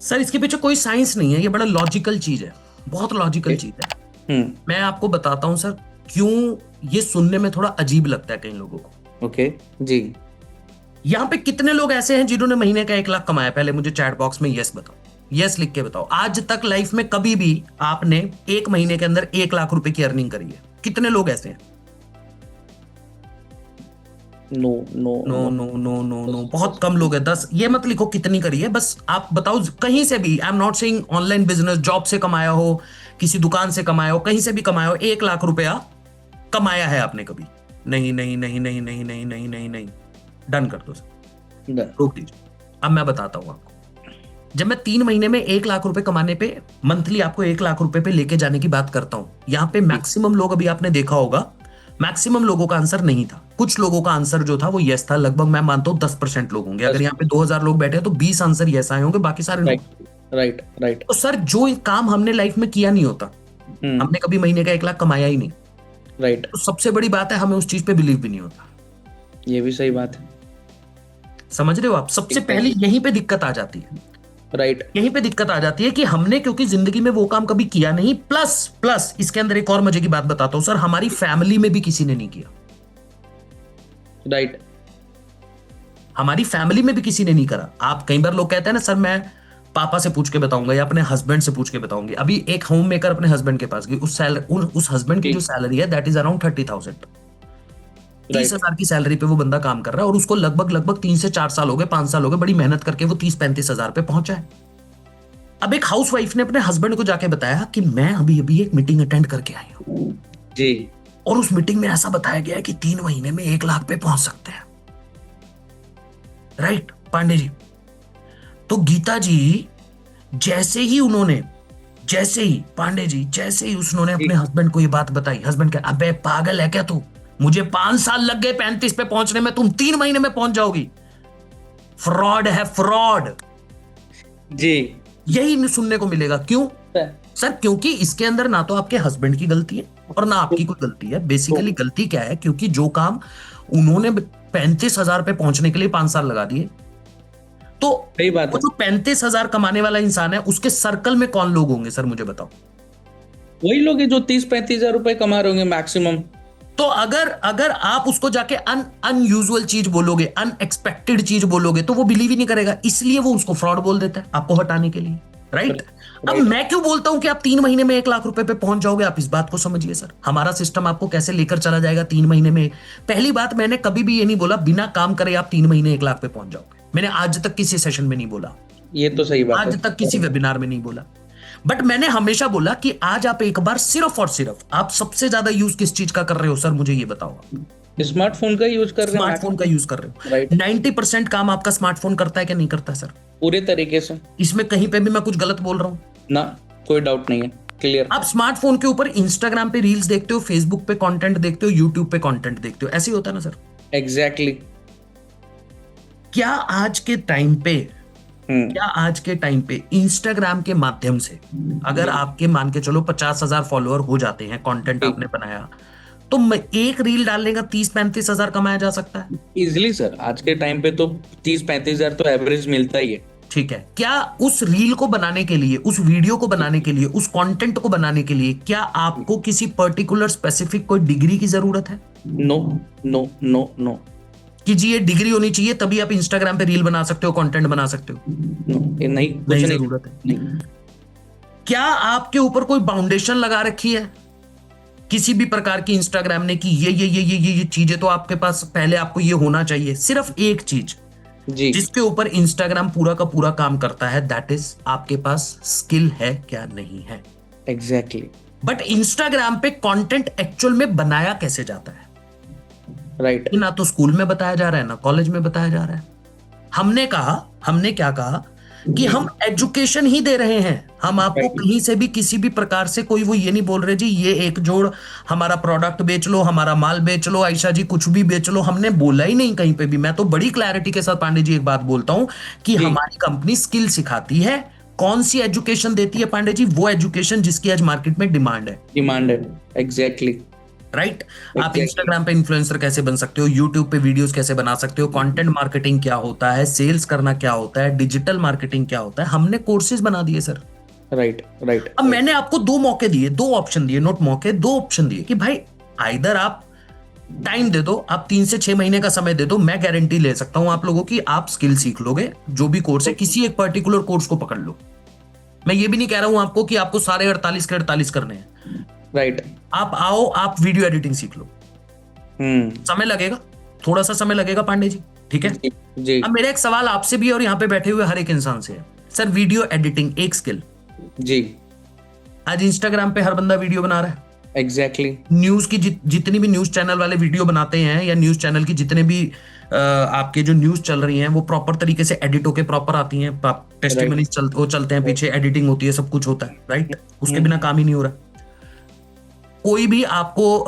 सर इसके पीछे कोई साइंस नहीं है, ये बड़ा लॉजिकल चीज है, बहुत लॉजिकल चीज है। मैं आपको बताता हूं सर क्यों ये सुनने में थोड़ा अजीब लगता है कई लोगों को। ओके जी। यहाँ पे कितने लोग ऐसे हैं जिन्होंने महीने का 1 लाख कमाया? पहले मुझे चैट बॉक्स में यस बताओ, यस लिख के बताओ। आज तक लाइफ में कभी भी आपने 1 महीने के अंदर 1 लाख रुपए की अर्निंग करी है? कितने लोग ऐसे हैं? No no no no no no no, बहुत कम लोग हैं। 10 ये मत लिखो कितनी करी है, बस आप बताओ कहीं से भी। I am not saying online business, job से कमाया हो, किसी दुकान से कमाया हो, कहीं से भी कमाया हो, 1 लाख रुपया कमाया है आपने कभी? नहीं नहीं नहीं नहीं नहीं नहीं नहीं नहीं नहीं। डन कर दो सर, रोक दीजिए। अब मैं बताता हूं आपको, जब मैं 3 महीने में 1 लाख रुपए कमाने पे, मंथली आपको 1 लाख रुपए पे लेके जाने की बात करता हूं, यहां पे मैक्सिमम लोग, अभी आपने देखा होगा, मैक्सिमम लोगों का आंसर नहीं था। कुछ लोगों का आंसर जो था वो यस था। लगभग मैं मानता हूं 10% लोग होंगे। अगर यहाँ पे 2000 लोग बैठे हैं तो 20 आंसर यस आए होंगे, बाकी सारे राइट। तो सर जो काम हमने लाइफ में किया नहीं होता, हमने कभी महीने का 1 लाख कमाया ही नहीं, राइट। तो सबसे बड़ी बात है हमें उस चीज पे बिलीव भी नहीं होता। ये भी सही बात है, समझ रहे हो आप? सबसे पहले यहीं पे दिक्कत आ जाती है। राइट। यहीं पे दिक्कत आ जाती है कि हमने क्योंकि जिंदगी में वो काम कभी किया नहीं। प्लस इसके अंदर एक और मजे की बात बताता हूं सर, हमारी फैमिली में भी किसी ने नहीं किया। राइट। हमारी फैमिली में भी किसी ने नहीं करा। आप कई बार लोग कहते हैं ना सर मैं पापा से पूछ के बताऊंगा या अपने हस्बैंड से पूछ के बताऊंगी। अभी एक होम मेकर अपने हस्बैंड के पास गई, उस हस्बैंड की जो सैलरी है दैट इज अराउंड 30,000, 30,000 की सैलरी पे वो बंदा काम कर रहा है और उसको लगभग 3 से 4 साल हो गए, 5 साल हो गए, बड़ी मेहनत करके वो 30-35,000 पे पहुंचा है। अब एक हाउसवाइफ ने अपने हस्बैंड को जाके बताया कि मैं अभी एक मीटिंग अटेंड करके आई हूं जी, और उस मीटिंग में ऐसा बताया गया है कि 3 महीने में 1 लाख पे पहुंच सकते हैं। राइट पांडे जी? तो गीता जी जैसे ही उसने अपने हस्बैंड को ये बात बताई, हस्बैंड कहा अबे पागल है क्या तू, मुझे 5 साल लग गए 35 पे पहुंचने में, तुम 3 महीने में पहुंच जाओगी। फ्रॉड है, फ्रॉड जी। यही सुनने को मिलेगा। क्यों सर? क्योंकि इसके अंदर ना तो आपके हस्बैंड की गलती है और ना आपकी कोई गलती है। बेसिकली गलती क्या है? क्योंकि जो काम उन्होंने 35,000 पे पहुंचने के लिए 5 साल लगा दिए, तो सही बात है। जो 35,000 कमाने वाला इंसान है उसके सर्कल में कौन लोग होंगे सर, मुझे बताओ? वही लोग हैं जो 30-35 हजार रुपए कमा रहे होंगे मैक्सिमम। तो अगर आप उसको जाके अनयूजुअल चीज बोलोगे, अनएक्सपेक्टेड चीज बोलोगे, तो वो बिलीव ही नहीं करेगा, इसलिए वो उसको फ्रॉड बोल देता है आपको हटाने के लिए। राइट? अब मैं क्यों बोलता हूं कि आप 3 महीने में 1 लाख रुपए पे पहुंच जाओगे? आप इस बात को समझिए सर, हमारा सिस्टम आपको कैसे लेकर चला जाएगा 3 महीने में। पहली बात, मैंने कभी भी ये नहीं बोला बिना काम करे आप 3 महीने 1 लाख पे पहुंच जाओगे। मैंने आज तक किसी सेशन में नहीं बोला, ये तो सही बात है, आज तक किसी वेबिनार में नहीं बोला। बट मैंने हमेशा बोला कि आज आप एक बार सिर्फ और सिर्फ, आप सबसे ज्यादा यूज किस चीज का कर रहे हो सर, मुझे ये बताओ? स्मार्टफोन का यूज कर रहे हैं। स्मार्टफोन का यूज कर रहे हो। राइट। 90% काम आपका स्मार्टफोन करता है क्या नहीं करता सर? पूरे तरीके से। इसमें कहीं पे भी मैं कुछ गलत बोल रहा हूं ना? कोई डाउट नहीं है, क्लियर। आप स्मार्टफोन के ऊपर इंस्टाग्राम पे रील्स देखते हो, फेसबुक पे कंटेंट देखते हो, यूट्यूब पे कंटेंट देखते हो, ऐसे ही होता है ना सर? एग्जैक्टली। क्या आज के टाइम पे इंस्टाग्राम के माध्यम से अगर आपके मान के चलो 50,000 फॉलोअर हो जाते हैं, कंटेंट आपने बनाया, तो एक रील डालने का 30-35 हजार कमाया जा सकता है इजिली सर। आज के टाइम पे तो 30-35 हजार तो एवरेज मिलता ही है। ठीक है, क्या उस रील को बनाने के लिए, उस वीडियो को बनाने के लिए, उस कंटेंट को बनाने के लिए क्या आपको किसी पर्टिकुलर स्पेसिफिक कोई डिग्री की जरूरत है? No no no no. कि जी ये डिग्री होनी चाहिए तभी आप इंस्टाग्राम पे रील बना सकते हो, कंटेंट बना सकते हो? ये नहीं, कुछ नहीं जरूरत है। नहीं। क्या आपके ऊपर कोई बाउंडेशन लगा रखी है किसी भी प्रकार की इंस्टाग्राम ने कि ये चीजें तो आपके पास पहले आपको ये होना चाहिए? सिर्फ एक चीज जी, जिसके ऊपर इंस्टाग्राम पूरा का पूरा काम करता है, दैट इज आपके पास स्किल है क्या नहीं है। एग्जैक्टली। बट इंस्टाग्राम पे कंटेंट एक्चुअल में बनाया कैसे जाता है, राइट, ना तो स्कूल में बताया जा रहा है ना कॉलेज में बताया जा रहा है। हमने क्या कहा कि हम एजुकेशन ही दे रहे हैं, हम आपको कहीं से भी किसी भी प्रकार से कोई वो ये नहीं बोल रहे जी ये एक जोड़ हमारा प्रोडक्ट बेच लो, हमारा माल बेच लो, आयशा जी कुछ भी बेच लो, हमने बोला ही नहीं कहीं पे भी। मैं तो बड़ी क्लैरिटी के साथ पांडे जी एक बात बोलता हूं कि हमारी कंपनी स्किल सिखाती है। कौन सी एजुकेशन देती है पांडे जी? वो एजुकेशन जिसकी आज मार्केट में डिमांड है। Exactly, right. आप इंस्टाग्राम पे इन्फ्लुएंसर कैसे बन सकते हो, यूट्यूब पे वीडियोस कैसे बना सकते हो, कंटेंट मार्केटिंग क्या होता है, सेल्स करना क्या होता है, डिजिटल मार्केटिंग क्या होता है, हमने कोर्सेज बना दिए सर। राइट। अब मैंने आपको 2 मौके दिए, 2 ऑप्शन दिए, नोट मौके, 2 ऑप्शन दिए कि भाई आइदर आप टाइम दे दो, आप 3 से 6 महीने का समय दे दो, मैं गारंटी ले सकता हूं आप लोगों की आप स्किल सीख लोगे। जो भी कोर्स है किसी एक पर्टिकुलर कोर्स को पकड़ लो। मैं ये भी नहीं कह रहा हूं आपको कि आपको सारे 48 के 48 करने हैं। राइट, आप आओ, आप वीडियो एडिटिंग सीख लो। समय लगेगा, थोड़ा सा समय लगेगा पांडे जी, ठीक है जी। अब मेरा एक सवाल आपसे भी और यहाँ पे बैठे हुए हर एक इंसान से है, सर वीडियो एडिटिंग एक स्किल जी। आज इंस्टाग्राम पे हर बंदा वीडियो बना रहा है। एग्जैक्टली, न्यूज की जितनी भी न्यूज चैनल वाले वीडियो बनाते हैं या न्यूज चैनल की जितने भी आपके जो न्यूज चल रही हैं वो प्रॉपर तरीके से एडिट होके प्रॉपर आती हैं, टेस्टिमोनीज चलते हैं, पीछे एडिटिंग होती है, सब कुछ होता है, राइट। उसके बिना काम ही नहीं हो रहा। कोई भी आपको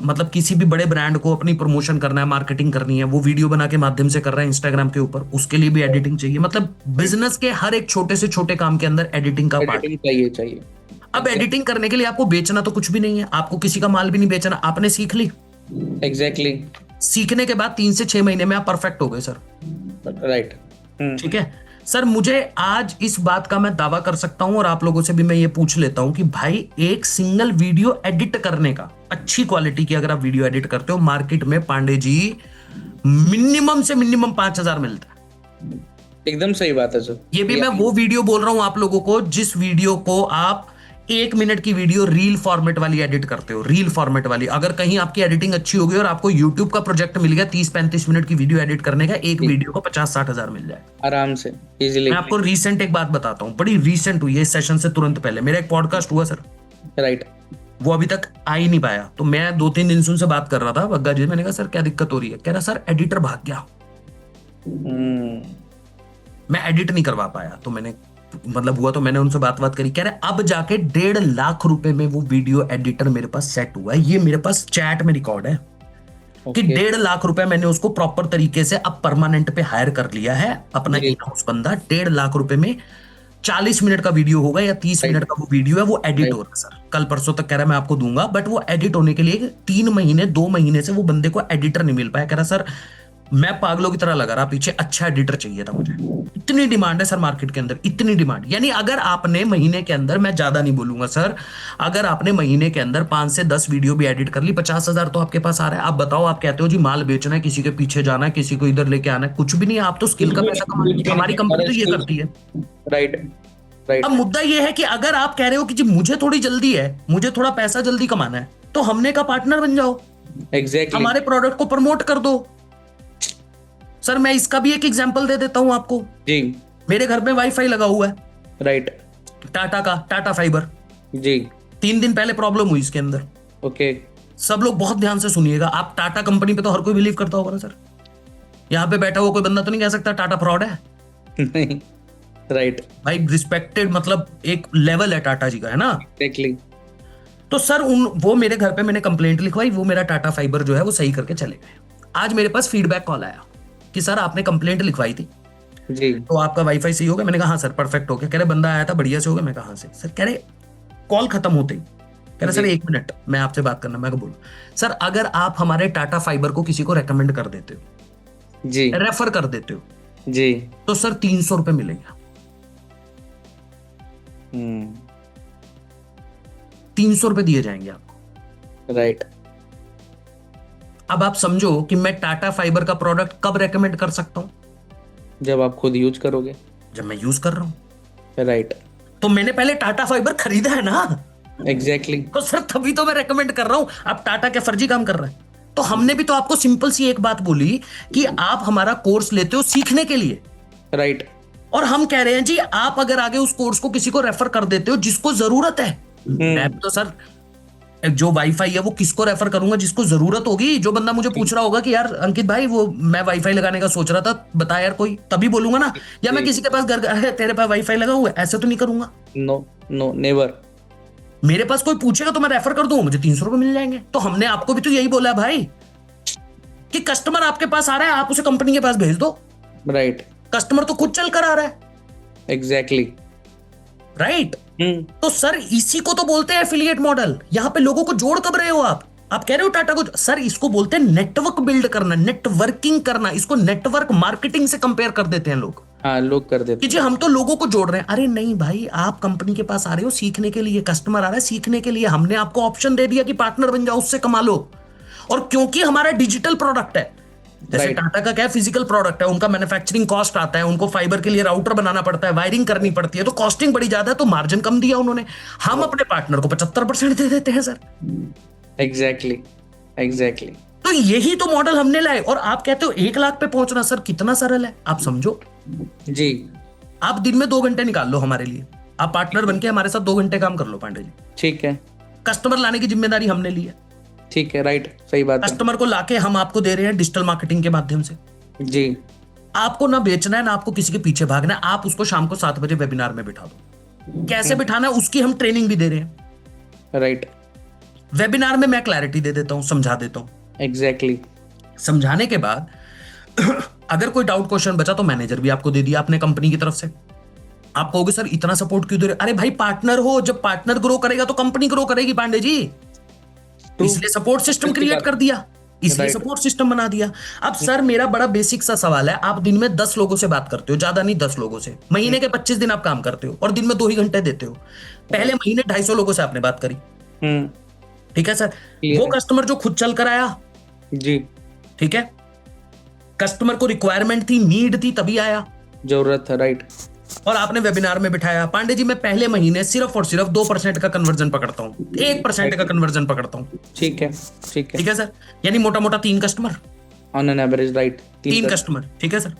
मतलब किसी भी बड़े ब्रांड को अपनी प्रमोशन करना है, मार्केटिंग करनी है, वो वीडियो बना के माध्यम से कर रहा है इंस्टाग्राम के ऊपर, उसके लिए भी एडिटिंग चाहिए। मतलब बिजनेस के हर एक छोटे से छोटे काम के अंदर एडिटिंग का पार्ट चाहिए। अब एडिटिंग करने के लिए आपको बेचना तो कुछ भी नहीं है, आपको किसी का माल भी नहीं बेचना, आपने सीख ली। एग्जैक्टली, सीखने के बाद 3 से 6 महीने में आप परफेक्ट हो गए सर। राइट, ठीक है सर, मुझे आज इस बात का मैं दावा कर सकता हूं और आप लोगों से भी मैं ये पूछ लेता हूं कि भाई एक सिंगल वीडियो एडिट करने का, अच्छी क्वालिटी की अगर आप वीडियो एडिट करते हो, मार्केट में पांडे जी मिनिमम से मिनिमम 5,000 मिलता है। एकदम सही बात है सर। ये भी मैं वो वीडियो बोल रहा हूं आप लोगों को जिस वीडियो को आप 1 मिनट की वीडियो रील फॉर्मेट वाली एडिट करते हो, रील फॉर्मेट वाली। अगर कहीं आपकी एडिटिंग अच्छी होगी और आपको यूट्यूब का प्रोजेक्ट मिल गया 30-35 मिनट की वीडियो एडिट करने का, एक वीडियो को 50-60 हजार मिल जाए आराम से, इजीली। मैं आपको रीसेंट एक बात बताता हूं, बड़ी रीसेंट हुई है, इस सेशन से तुरंत पहले मेरा एक पॉडकास्ट हुआ सर। राइट, वो अभी तक आ ही नहीं पाया, तो मैं 2-3 दिन से उनसे बात कर रहा था बग्गा जी, मैंने कहा सर क्या दिक्कत हो रही है? कह रहा सर एडिटर भाग गया, मैं एडिट नहीं करवा पाया। तो मैंने मतलब हुआ तो मैंने उनसे बात करी, कह रहे अब जाके 1.5 लाख रुपए में वो वीडियो एडिटर मेरे पास सेट हुआ है। ये मेरे पास चैट में रिकॉर्ड है कि 1.5 लाख रुपए मैंने उसको प्रॉपर तरीके से अब परमानेंट पे हायर कर लिया है, अपना इन हाउस बंदा। 1.5 लाख रुपए में 40 मिनट का वीडियो होगा या 30 मिनट का वो वीडियो है, वो एडिट हो रहा है सर। कल परसों तक कह रहा है मैं आपको दूंगा, बट वो एडिट होने के लिए 3 महीने 2 महीने से वो बंदे को एडिटर नहीं मिल पाया। कह रहा सर मैं पागलों की तरह लगा रहा, पीछे अच्छा एडिटर चाहिए था मुझे। इतनी डिमांड है सर मार्केट के अंदर, इतनी डिमांड। यानी अगर आपने महीने के अंदर, मैं ज्यादा नहीं बोलूंगा सर, अगर आपने महीने के अंदर 5 से 10 वीडियो भी एडिट कर ली, 50,000 तो आपके पास आ रहा है। आप बताओ, आप कहते हो जी माल बेचना है, किसी के पीछे जाना है, किसी को इधर लेके आना है, कुछ भी नहीं, आप तो स्किल का पैसा कमा। हमारी कंपनी तो ये करती है। राइट। अब मुद्दा ये है कि अगर आप कह रहे हो कि जी मुझे थोड़ी जल्दी है, मुझे थोड़ा पैसा जल्दी कमाना है, तो हमने का पार्टनर बन जाओ। एग्जैक्टली, हमारे प्रोडक्ट को प्रमोट कर दो। सर मैं इसका भी एक एग्जांपल दे देता हूं आपको जी। मेरे घर में वाईफाई लगा हुआ है, राइट, टाटा का, टाटा फाइबर जी। 3 दिन पहले प्रॉब्लम हुई इसके अंदर। ओके, सब लोग बहुत ध्यान से सुनिएगा। आप टाटा कंपनी पे तो हर कोई बिलीव करता होगा ना सर, यहाँ पे बैठा हुआ कोई बंदा तो नहीं कह सकता टाटा फ्रॉड है। नहीं, राइट, भाई रिस्पेक्टेड, मतलब एक लेवल है टाटा जी का, है ना। एग्जैक्टली। तो सर वो मेरे घर पे मैंने कंप्लेंट लिखवाई, वो मेरा टाटा फाइबर जो है वो सही करके चले गए। आज मेरे पास फीडबैक कॉल आया कि सर आपने कंप्लेंट लिखवाई थी जी, तो आपका वाईफाई सही हो गया? मैंने कहा हाँ सर परफेक्ट हो गया। कह रहे बंदा आया था बढ़िया से हो गया। मैं कहा हाँ से। सर कह रहे कॉल खत्म होते ही कह रहे सर 1 मिनट मैं आपसे बात करना। मैं बोला सर अगर आप हमारे टाटा फाइबर को किसी को रेकमेंड कर देते हो जी, रेफर कर देते हो जी, तो सर 300 रुपए मिलेगा। 300 रुपए दिए जाएंगे आपको। राइट। अब आप समझो कि मैं टाटा फाइबर का प्रोडक्ट कब रेकमेंड कर सकता हूं? जब आप खुद यूज करोगे। जब मैं यूज कर रहा हूं। राइट, तो मैंने पहले टाटा फाइबर खरीदा है ना। एग्जैक्टली। तो सर तभी तो मैं रेकमेंड कर रहा हूं। आप टाटा क्या फर्जी काम कर रहे हैं? तो हमने भी तो आपको सिंपल सी एक बात बोली कि आप हमारा कोर्स लेते हो सीखने के लिए। राइट, और हम कह रहे हैं जी आप अगर आगे उस कोर्स को किसी को रेफर कर देते हो जिसको जरूरत है। मैं तो सर जो वाईफाई है वो किसको रेफर करूंगा? जिसको जरूरत होगी, जो बंदा मुझे पूछ रहा होगा कि यार अंकित भाई वो मैं वाईफाई लगाने का सोच रहा था, बता यार कोई, तभी बोलूंगा ना। या मैं किसी के पास घर अरे तेरे पास वाईफाई लगा हुआ है, ऐसे तो नहीं करूंगा। No no never. मेरे पास कोई पूछेगा तो मैं रेफर कर दूंगा, मुझे 300 रुपए मिल जाएंगे। तो हमने आपको भी तो यही बोला है भाई कि कस्टमर आपके पास आ रहा है, आप उसे कंपनी के पास भेज दो। राइट। कस्टमर तो खुद चल कर आ रहा है। एग्जैक्टली। राइट। तो सर इसी को तो बोलते हैं एफिलिएट मॉडल। यहां पे लोगों को जोड़ कब रहे हो आप कह रहे हो टाटा को, सर इसको बोलते हैं नेटवर्क बिल्ड करना, नेटवर्किंग करना। इसको नेटवर्क मार्केटिंग से कंपेयर कर देते हैं लोग। हाँ, लोग कर देते कि जी हम तो लोगों को जोड़ रहे हैं। अरे नहीं भाई, आप कंपनी के पास आ रहे हो सीखने के लिए, कस्टमर आ रहा है सीखने के लिए, हमने आपको ऑप्शन दे दिया कि पार्टनर बन जाओ, उससे कमा लो। और क्योंकि हमारा डिजिटल प्रोडक्ट है, जैसे Right. टाटा का क्या है, फिजिकल प्रोडक्ट है, उनका मैन्युफैक्चरिंग कॉस्ट आता है, उनको फाइबर के लिए राउटर बनाना पड़ता है, वायरिंग करनी पड़ती है, तो कॉस्टिंग बड़ी ज्यादा है, तो मार्जिन कम दिया उन्होंने। हम अपने पार्टनर को 75% दे देते हैं सर। Exactly exactly. तो यही तो मॉडल हमने लाए। और आप कहते हो 1 लाख पे पहुंचना, सर कितना सरल है आप समझो। जी। आप दिन में 2 घंटे निकाल लो हमारे लिए, आप पार्टनर बन के हमारे साथ 2 घंटे काम कर लो पांडे जी। ठीक है। कस्टमर लाने की जिम्मेदारी हमने ली है। ठीक है। राइट, सही बात है। कस्टमर को लाके हम आपको दे रहे हैं डिजिटल मार्केटिंग के माध्यम से। जी। आपको ना बेचना है ना आपको किसी के पीछे भागना है, आप उसको शाम को 7 बजे वेबिनार में बिठा दो। कैसे बिठाना है उसकी हम ट्रेनिंग भी दे रहे हैं। राइट। वेबिनार में मैं क्लैरिटी दे देता हूं, समझा देता हूं। एग्जैक्टली। समझाने के बाद अगर कोई डाउट क्वेश्चन बचा तो मैनेजर भी आपको दे दिया अपने कंपनी की तरफ से। आप कहोगे सर इतना सपोर्ट क्यों दे रहे? अरे भाई पार्टनर हो, जब पार्टनर ग्रो करेगा तो कंपनी ग्रो करेगी पांडे जी। इसलिए सपोर्ट सिस्टम क्रिएट कर दिया, इसलिए सपोर्ट सिस्टम बना दिया। अब सर मेरा बड़ा बेसिक सा सवाल है, आप दिन में 10 लोगों से बात करते हो, ज्यादा नहीं 10 लोगों से, महीने के 25 दिन आप काम करते हो और दिन में 2 ही घंटे देते हो। पहले महीने 250 लोगों से आपने बात करी, ठीक है सर। वो कस्टमर जो खुद चल कर आया, जी, ठीक है, कस्टमर को रिक्वायरमेंट थी, नीड थी, तभी आया, जरूरत है। राइट। और आपने वेबिनार में बिठाया। पांडे जी मैं पहले महीने सिर्फ और सिर्फ 2% का कन्वर्जन पकड़ता हूं, 1% का कन्वर्जन पकड़ता हूं। ठीक है। ठीक है। ठीक है सर, यानी मोटा मोटा 3 customer on an average. Right. 3 customer, ठीक है सर।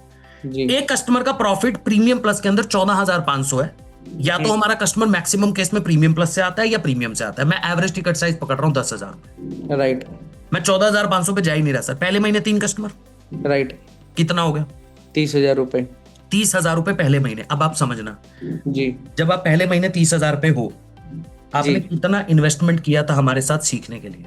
जी। एक कस्टमर का प्रॉफिट प्रीमियम प्लस के अंदर 14,500 है। या तो हमारा कस्टमर मैक्सिमम केस में प्रीमियम प्लस से आता है या प्रीमियम से आता है। मैं एवरेज टिकट साइज पकड़ रहा हूं 10,000। राइट। मैं 14,500 पे जा ही नहीं रहा सर। पहले महीने 3 कस्टमर, राइट। कितना हो गया? 30,000 रुपए। 30,000 रुपए पहले महीने। अब आप समझना, जी। जब आप पहले महीने 30,000 पे हो, आपने कितना इन्वेस्टमेंट किया था हमारे साथ सीखने के लिए?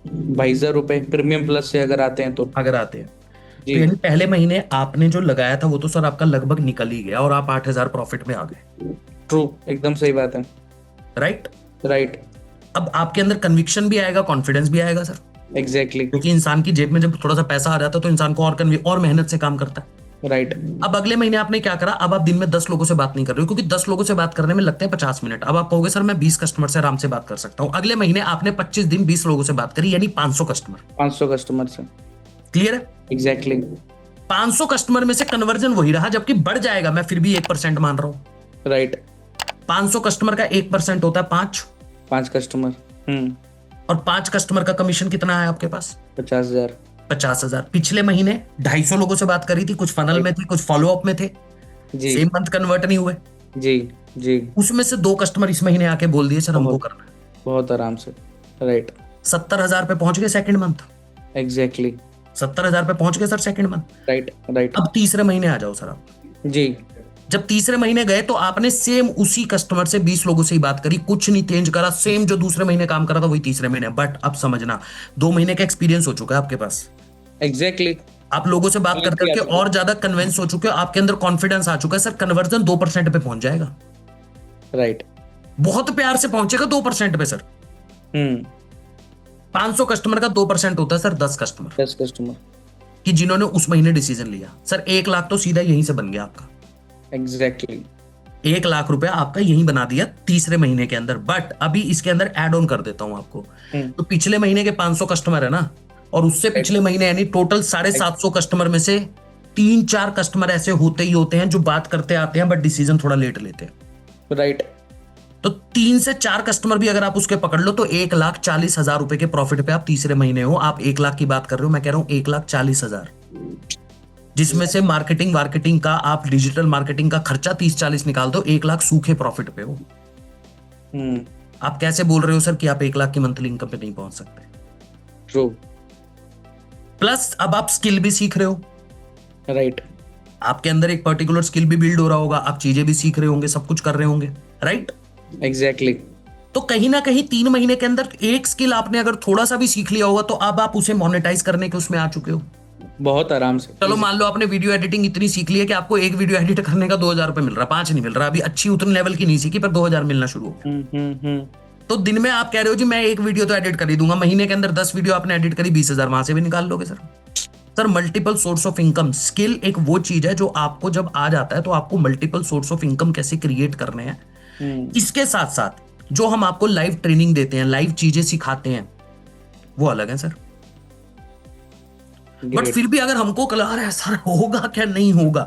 22,000 रुपए प्रीमियम प्लस से अगर आते हैं तो। अगर आते हैं तो जी। यानी पहले महीने आपने जो लगाया था वो तो सर आपका लगभग निकल ही गया और आप 8,000 प्रॉफिट में आ गए। ट्रू, एकदम सही बात है। राइट। राइट। अब आपके अंदर कन्विक्शन भी आएगा, कॉन्फिडेंस भी आएगा सर, एग्जैक्टली। क्योंकि इंसान की जेब में जब थोड़ा सा पैसा आ जाता है तो इंसान को और मेहनत से काम करता है। राइट। अब अगले महीने आपने क्या करा? अब आप दिन में 10 लोगों से बात नहीं कर रहे हो, क्योंकि 10 लोगों से बात करने में लगते हैं 50 मिनट। अब आप कहोगे सर मैं 20 कस्टमर से आराम से बात कर सकता हूं। अगले महीने आपने 25 दिन 20 लोगों से बात करी, यानी 500 कस्टमर। 500 कस्टमर से। क्लियर है? एग्जैक्टली। 500 कस्टमर में से कन्वर्जन वही रहा, जबकि बढ़ जाएगा, मैं फिर भी 1% मान रहा हूं। राइट। 500 कस्टमर का 1% होता है 5 कस्टमर। और 5 कस्टमर का कमीशन कितना है आपके पास? 50,000। 50,000। पिछले महीने 250 लोगों से बात करी थी, कुछ फनल में थे, कुछ फॉलोअप में थे, जी। सेम मंथ कन्वर्ट नहीं हुए। जी। जी। उसमें से 2 कस्टमर इस महीने आके बोल दिए सर हमको करना है। बहुत आराम से। राइट। 70,000 पे पहुंच गए सेकंड मंथ। एग्जैक्टली। 70,000 पे पहुंच गए sir second month. Right. Right. अब तीसरे महीने आ जाओ सर आप। जी। जब तीसरे महीने गए तो आपने सेम उसी कस्टमर से 20 लोगों से ही बात करी, कुछ नहीं चेंज करा, सेम जो दूसरे महीने काम करा था वही तीसरे महीने। बट अब समझना, 2 महीने का एक्सपीरियंस हो चुका है आपके पास। एग्जैक्टली। आप लोगों से बात कर करके और ज्यादा कन्विंस हो चुके हो, आपके अंदर कॉन्फिडेंस आ चुका है। सर कन्वर्जन 2% पे पहुंच जाएगा। राइट। बहुत प्यार से पहुंचेगा 2% पे सर। 500 कस्टमर का 2% होता है सर 10 कस्टमर 10 कस्टमर कि जिन्होंने उस महीने डिसीजन लिया। सर 1 लाख तो सीधा यहीं से बन गया आपका। एग्जैक्टली। 1 लाख रुपया आपका यहीं बना दिया तीसरे महीने के अंदर। बट अभी इसके अंदर एड ऑन कर देता हूं आपको। तो पिछले महीने के 500 कस्टमर है ना, और उससे पिछले महीने यानी टोटल 750 कस्टमर में से 3-4 कस्टमर ऐसे होते ही होते हैं जो बात करते आते हैं बट डिसीजन थोड़ा लेट लेते हैं। राइट। तो 3 से 4 कस्टमर भी अगर आप उसके पकड़ लो तो 1,40,000 रुपए के प्रॉफिट पे आप तीसरे महीने हो। आप 1 लाख की बात कर रहे हो, मैं कह रहा हूं 1,40,000, जिसमें से मार्केटिंग का आप डिजिटल मार्केटिंग का खर्चा 30-40 निकाल दो, 1 लाख सूखे प्रॉफिट पे हो। आप कैसे बोल रहे हो सर कि आप 1 लाख की मंथली इनकम पे नहीं पहुंच सकते? ट्रू। प्लस अब आप स्किल भी सीख रहे हो, राइट। आपके अंदर एक पर्टिकुलर स्किल भी बिल्ड हो रहा होगा, आप चीजें भी सीख रहे होंगे, सब कुछ कर रहे होंगे, राइट? एग्जैक्टली। तो कहीं ना कहीं 3 महीने के अंदर एक स्किल आपने अगर थोड़ा सा भी सीख लिया होगा तो अब आप उसे मोनेटाइज करने के उसमें आ चुके हो। बहुत आराम से। चलो मान लो आपने वीडियो एडिटिंग इतनी सीख ली है कि आपको एक वीडियो एडिट करने का 2,000 रुपए मिल रहा है, 5 नहीं मिल रहा, अभी अच्छी उतने लेवल की नहीं सीखी पर 2,000 मिलना शुरू हो गया। हम्म। तो दिन में आप कह रहे हो जी मैं एक वीडियो तो एडिट कर ही दूंगा, महीने के अंदर 10 वीडियो आपने एडिट करी, 20,000 वहां से भी निकाल लोगे sir. Sir multiple source of income, skill एक वो चीज है जो आपको जब आ जाता है तो आपको मल्टीपल सोर्स ऑफ इनकम कैसे क्रिएट करने हैं, इसके साथ साथ जो हम आपको लाइव ट्रेनिंग देते हैं, लाइव चीजें सिखाते हैं, वो अलग है सर। बट फिर भी अगर हमको कल आ रहा है सर होगा क्या नहीं होगा,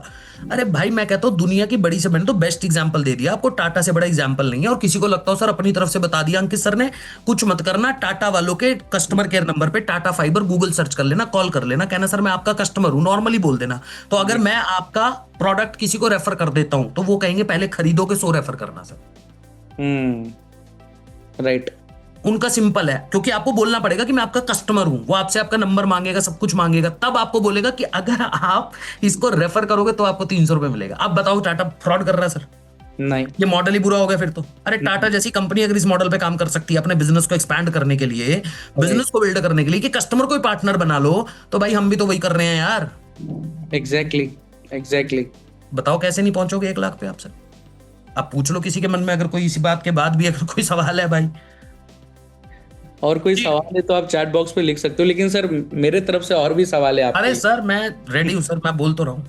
अरे भाई मैं कहता हूं दुनिया की बड़ी से मैंने तो बेस्ट एग्जांपल दे दिया आपको, टाटा से बड़ा एग्जांपल नहीं है। और किसी को लगता हो सर अपनी तरफ से बता दिया अंकित सर ने, कुछ मत करना, टाटा वालों के कस्टमर केयर नंबर पे टाटा फाइबर गूगल सर्च कर लेना, कॉल कर लेना, कहना सर मैं आपका कस्टमर हूं, नॉर्मली बोल देना। तो अगर मैं आपका प्रोडक्ट किसी को रेफर कर देता हूं तो वो कहेंगे पहले खरीदो के 100 रेफर करना सर। राइट। उनका सिंपल है, क्योंकि आपको बोलना पड़ेगा कि मैं आपका कस्टमर हूं, वो आपसे आपका नंबर मांगेगा, सब कुछ मांगेगा, तब आपको बोलेगा कि अगर आप इसको रेफर करोगे तो आपको 300 रुपए मिलेगा। अब बताओ टाटा फ्रॉड कर रहा है सर? नहीं। ये मॉडल ही बुरा हो गया फिर तो। अरे टाटा जैसी कंपनी अगर इस मॉडल पे काम कर सकती है अपने बिजनेस को एक्सपैंड करने के लिए, बिजनेस को बिल्ड करने के लिए, कि कस्टमर को पार्टनर बना लो, तो भाई हम भी तो वही कर रहे हैं यार। एग्जैक्टली। बताओ कैसे नहीं पहुंचोगे 1 लाख पे आप सर? आप पूछ लो किसी के मन में अगर कोई इसी बात के बाद भी अगर कोई सवाल है भाई, और कोई सवाल है तो आप चैट बॉक्स पे लिख सकते हो, लेकिन सर मेरे तरफ से और भी सवाल है आपके अरे लिए। सर मैं रेडी हूं सर, मैं बोल तो रहा हूं।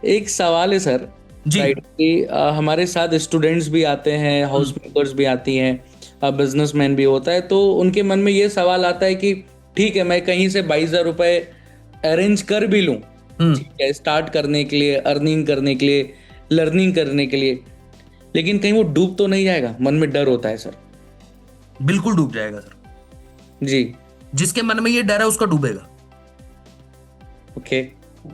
एक सवाल है सर, जी। राइट, कि हमारे साथ स्टूडेंट्स भी आते हैं, हाउस मेकर्स भी आती हैं, बिजनेसमैन भी होता है, तो उनके मन में ये सवाल आता है कि ठीक है मैं कहीं से 22,000 रुपए अरेंज कर भी लूं, ठीक है, स्टार्ट करने के लिए, अर्निंग करने के लिए, लर्निंग करने के लिए, लेकिन कहीं वो डूब तो नहीं जाएगा? मन में डर होता है सर। बिल्कुल डूब जाएगा सर जी। जिसके मन में ये डर है उसका डूबेगा। ओके।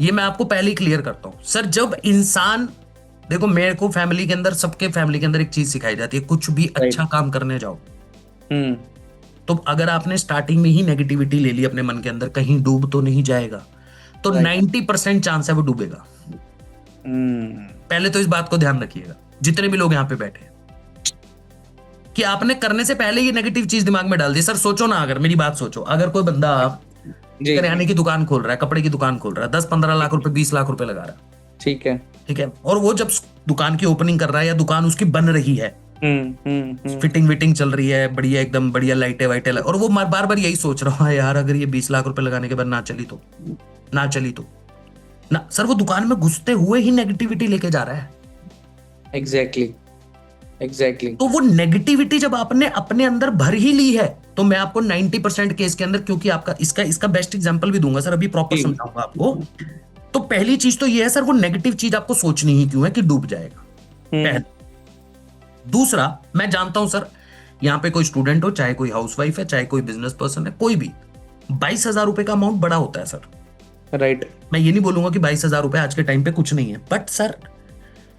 ये मैं आपको पहले ही क्लियर करता हूं सर। जब इंसान, देखो मेरे को फैमिली के अंदर, सबके फैमिली के अंदर एक चीज सिखाई जाती है, कुछ भी अच्छा काम करने जाओ तो अगर आपने स्टार्टिंग में ही नेगेटिविटी ले ली अपने मन के अंदर, कहीं डूब तो नहीं जाएगा, तो 90% चांस है वो डूबेगा। पहले तो इस बात को ध्यान रखिएगा जितने भी लोग यहां पे बैठे हैं, कि आपने करने से पहले ये नेगेटिव चीज दिमाग में डाल दी। सर सोचो ना, अगर मेरी बात सोचो, अगर कोई बंदा किराने की दुकान खोल रहा है, कपड़े की दुकान खोल रहा है, 10-15 लाख रुपए, 20 लाख रुपए लगा रहा है, ठीक है, और वो जब दुकान की ओपनिंग कर रहा है या दुकान उसकी बन रही है, फिटिंग विटिंग चल रही है बढ़िया, एकदम बढ़िया, लाइटें वाइटें और वो बार बार यही सोच रहा है यार अगर ये 20 लाख रुपए लगाने के बाद ना चली तो ना सर, वो दुकान में घुसते हुए ही नेगेटिविटी लेके जा रहा है। एग्जैक्टली। तो वो नेगेटिविटी जब आपने अपने अंदर भर ही ली है, तो मैं आपको 90% केस के अंदर, क्योंकि आपका इसका बेस्ट एग्जांपल भी दूंगा सर, अभी प्रॉपर समझाऊंगा आपको। तो पहली चीज तो ये है सर, वो नेगेटिव चीज आपको सोचनी ही क्यों है कि डूब जाएगा, पहला। दूसरा, मैं जानता हूं सर यहां पे कोई स्टूडेंट हो, चाहे कोई हाउसवाइफ है, चाहे कोई बिजनेस पर्सन है, कोई भी, 22,000 रुपए का अमाउंट बड़ा होता है सर, राइट। मैं ये नहीं बोलूंगा कि 22,000 रुपए आज के टाइम पे कुछ नहीं है, बट सर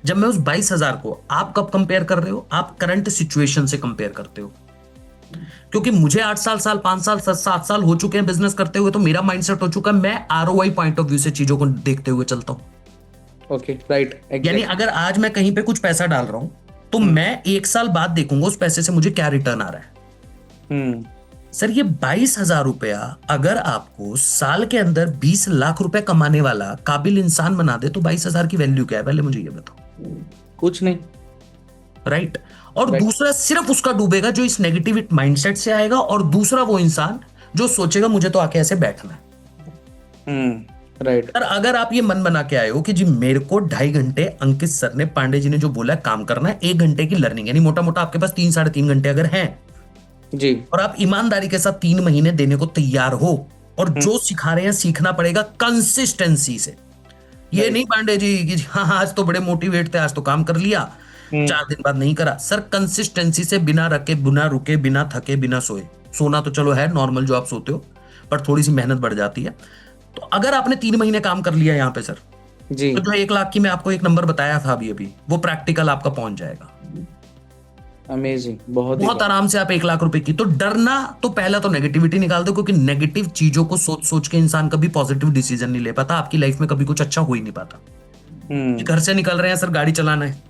जब मैं उस 22,000 को, आप कब कंपेयर कर रहे हो? आप करंट सिचुएशन से कंपेयर करते हो, क्योंकि मुझे 8 साल 5 साल 7 साल हो चुके हैं बिजनेस करते हुए, तो मेरा माइंडसेट हो चुका है, मैं आरओआई पॉइंट ऑफ व्यू से चीजों को देखते हुए चलता हूं। Okay, right. यानी अगर आज मैं कहीं पे कुछ पैसा डाल रहा हूं तो मैं 1 साल बाद देखूंगा उस पैसे से मुझे क्या रिटर्न आ रहा है। सर ये 22,000 रुपया अगर आपको साल के अंदर 20 लाख रुपए कमाने वाला काबिल इंसान बना दे, तो 22,000 की वैल्यू क्या है, पहले मुझे ये बताओ। कुछ नहीं, राइट। और दूसरा सिर्फ उसका डूबेगा जो इस नेगेटिव माइंडसेट से आएगा, और दूसरा वो इंसान जो सोचेगा मुझे तो आके ऐसे बैठना है। राइट। सर अगर आप ये मन बना के आए हो कि जी मेरे को 2.5 घंटे, अंकित सर ने, पांडे जी ने जो बोला काम करना है, 1 घंटे की लर्निंग, यानी मोटा मोटा आपके पास 3-3.5 घंटे अगर हैं जी, और आप ईमानदारी के साथ 3 महीने देने को तैयार हो, और जो सिखा रहे हैं सीखना पड़ेगा कंसिस्टेंसी से। ये नहीं पांडे जी कि हाँ आज तो बड़े मोटिवेट थे, आज तो काम कर लिया, 4 दिन बाद नहीं करा। सर कंसिस्टेंसी से, बिना रखे, बिना रुके, बिना थके, बिना सोए, सोना तो चलो है नॉर्मल जो आप सोते हो, पर थोड़ी सी मेहनत बढ़ जाती है। तो अगर आपने 3 महीने काम कर लिया यहाँ पे सर जी, तो जो 1 लाख की मैं आपको एक नंबर बताया था अभी, वो प्रैक्टिकल आपका पहुंच जाएगा। अमेजिंग, बहुत ही बहुत बढ़िया। आराम से आप 1 लाख रुपए की। तो डरना तो पहला तो नेगेटिविटी निकाल दो, क्योंकि नेगेटिव चीजों को सोच सोच के इंसान कभी पॉजिटिव डिसीजन नहीं ले पाता, आपकी लाइफ में कभी कुछ अच्छा हो ही नहीं पाता। कि घर से निकल रहे हैं सर, गाड़ी चलाना है,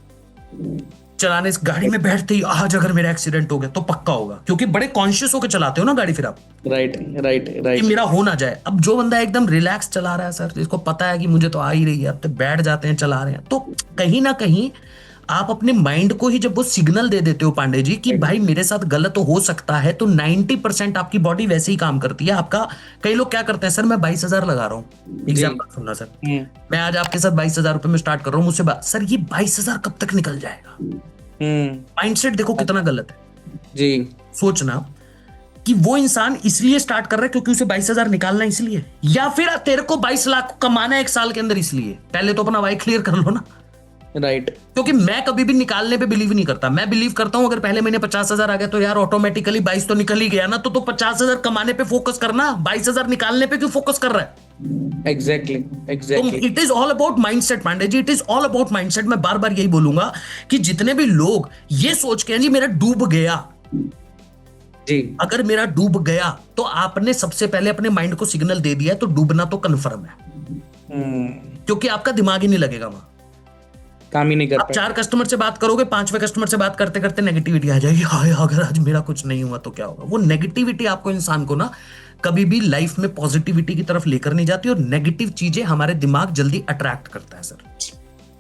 चलाने इस गाड़ी में बैठते ही आज अगर मेरा एक्सीडेंट हो गया तो पक्का होगा, क्योंकि बड़े कॉन्शियस होकर चलाते हो ना गाड़ी फिर आप, राइट राइट कि राइट। मेरा हो ना जाए। अब जो बंदा एकदम रिलैक्स चला रहा है सर, जिसको पता है कि मुझे तो आ ही रही है, अब तो बैठ जाते हैं चला रहे हैं, तो कहीं ना कहीं आप अपने माइंड को ही जब वो सिग्नल दे देते हो पांडे जी कि भाई मेरे साथ गलत हो सकता है, तो 90% आपकी बॉडी वैसे ही काम करती है आपका। कई लोग क्या करते हैं, सर मैं 22,000 लगा रहा हूँ, जी। एग्जाम्पल सुनना सर, मैं आज आपके साथ 22,000 रुपए में स्टार्ट कर रहा हूँ, मुझसे बात, सर ये 22,000 कब तक निकल जाएगा। माइंडसेट देखो कितना गलत है। जी। सोचना कि वो इंसान इसलिए स्टार्ट कर रहा है क्योंकि उसे 22,000 निकालना है इसलिए, या फिर तेरे को 22 लाख कमाना है 1 साल के अंदर इसलिए। पहले तो अपना वाई क्लियर कर लो ना। राइट। क्योंकि मैं कभी भी निकालने पे बिलीव नहीं करता, मैं बिलीव करता हूं अगर पहले महीने 50,000 आ गया तो यार ऑटोमेटिकली 22 तो निकल ही गया ना, तो 50,000 कमाने पे फोकस करना, 22,000 निकालने पे क्यों फोकस कर रहा है। एग्जैक्टली तो exactly. It is all about mindset Pandey ji, it is all about mindset. मैं बार बार यही बोलूंगा कि जितने भी लोग ये सोच के जी मेरा डूब गया, जी। अगर मेरा डूब गया तो आपने सबसे पहले अपने माइंड को सिग्नल दे दिया है, तो डूबना तो कन्फर्म है, क्योंकि आपका दिमाग ही नहीं लगेगा वहां, काम ही नहीं कर आप पाए। 4 कस्टमर से बात करोगे, 5वें कस्टमर से बात करते करते नेगेटिविटी आ जाएगी, हाय अगर आज मेरा कुछ नहीं हुआ तो क्या होगा। वो नेगेटिविटी आपको, इंसान को ना कभी भी लाइफ में पॉजिटिविटी की तरफ लेकर नहीं जाती, और नेगेटिव चीजें हमारे दिमाग जल्दी अट्रैक्ट करता है सर।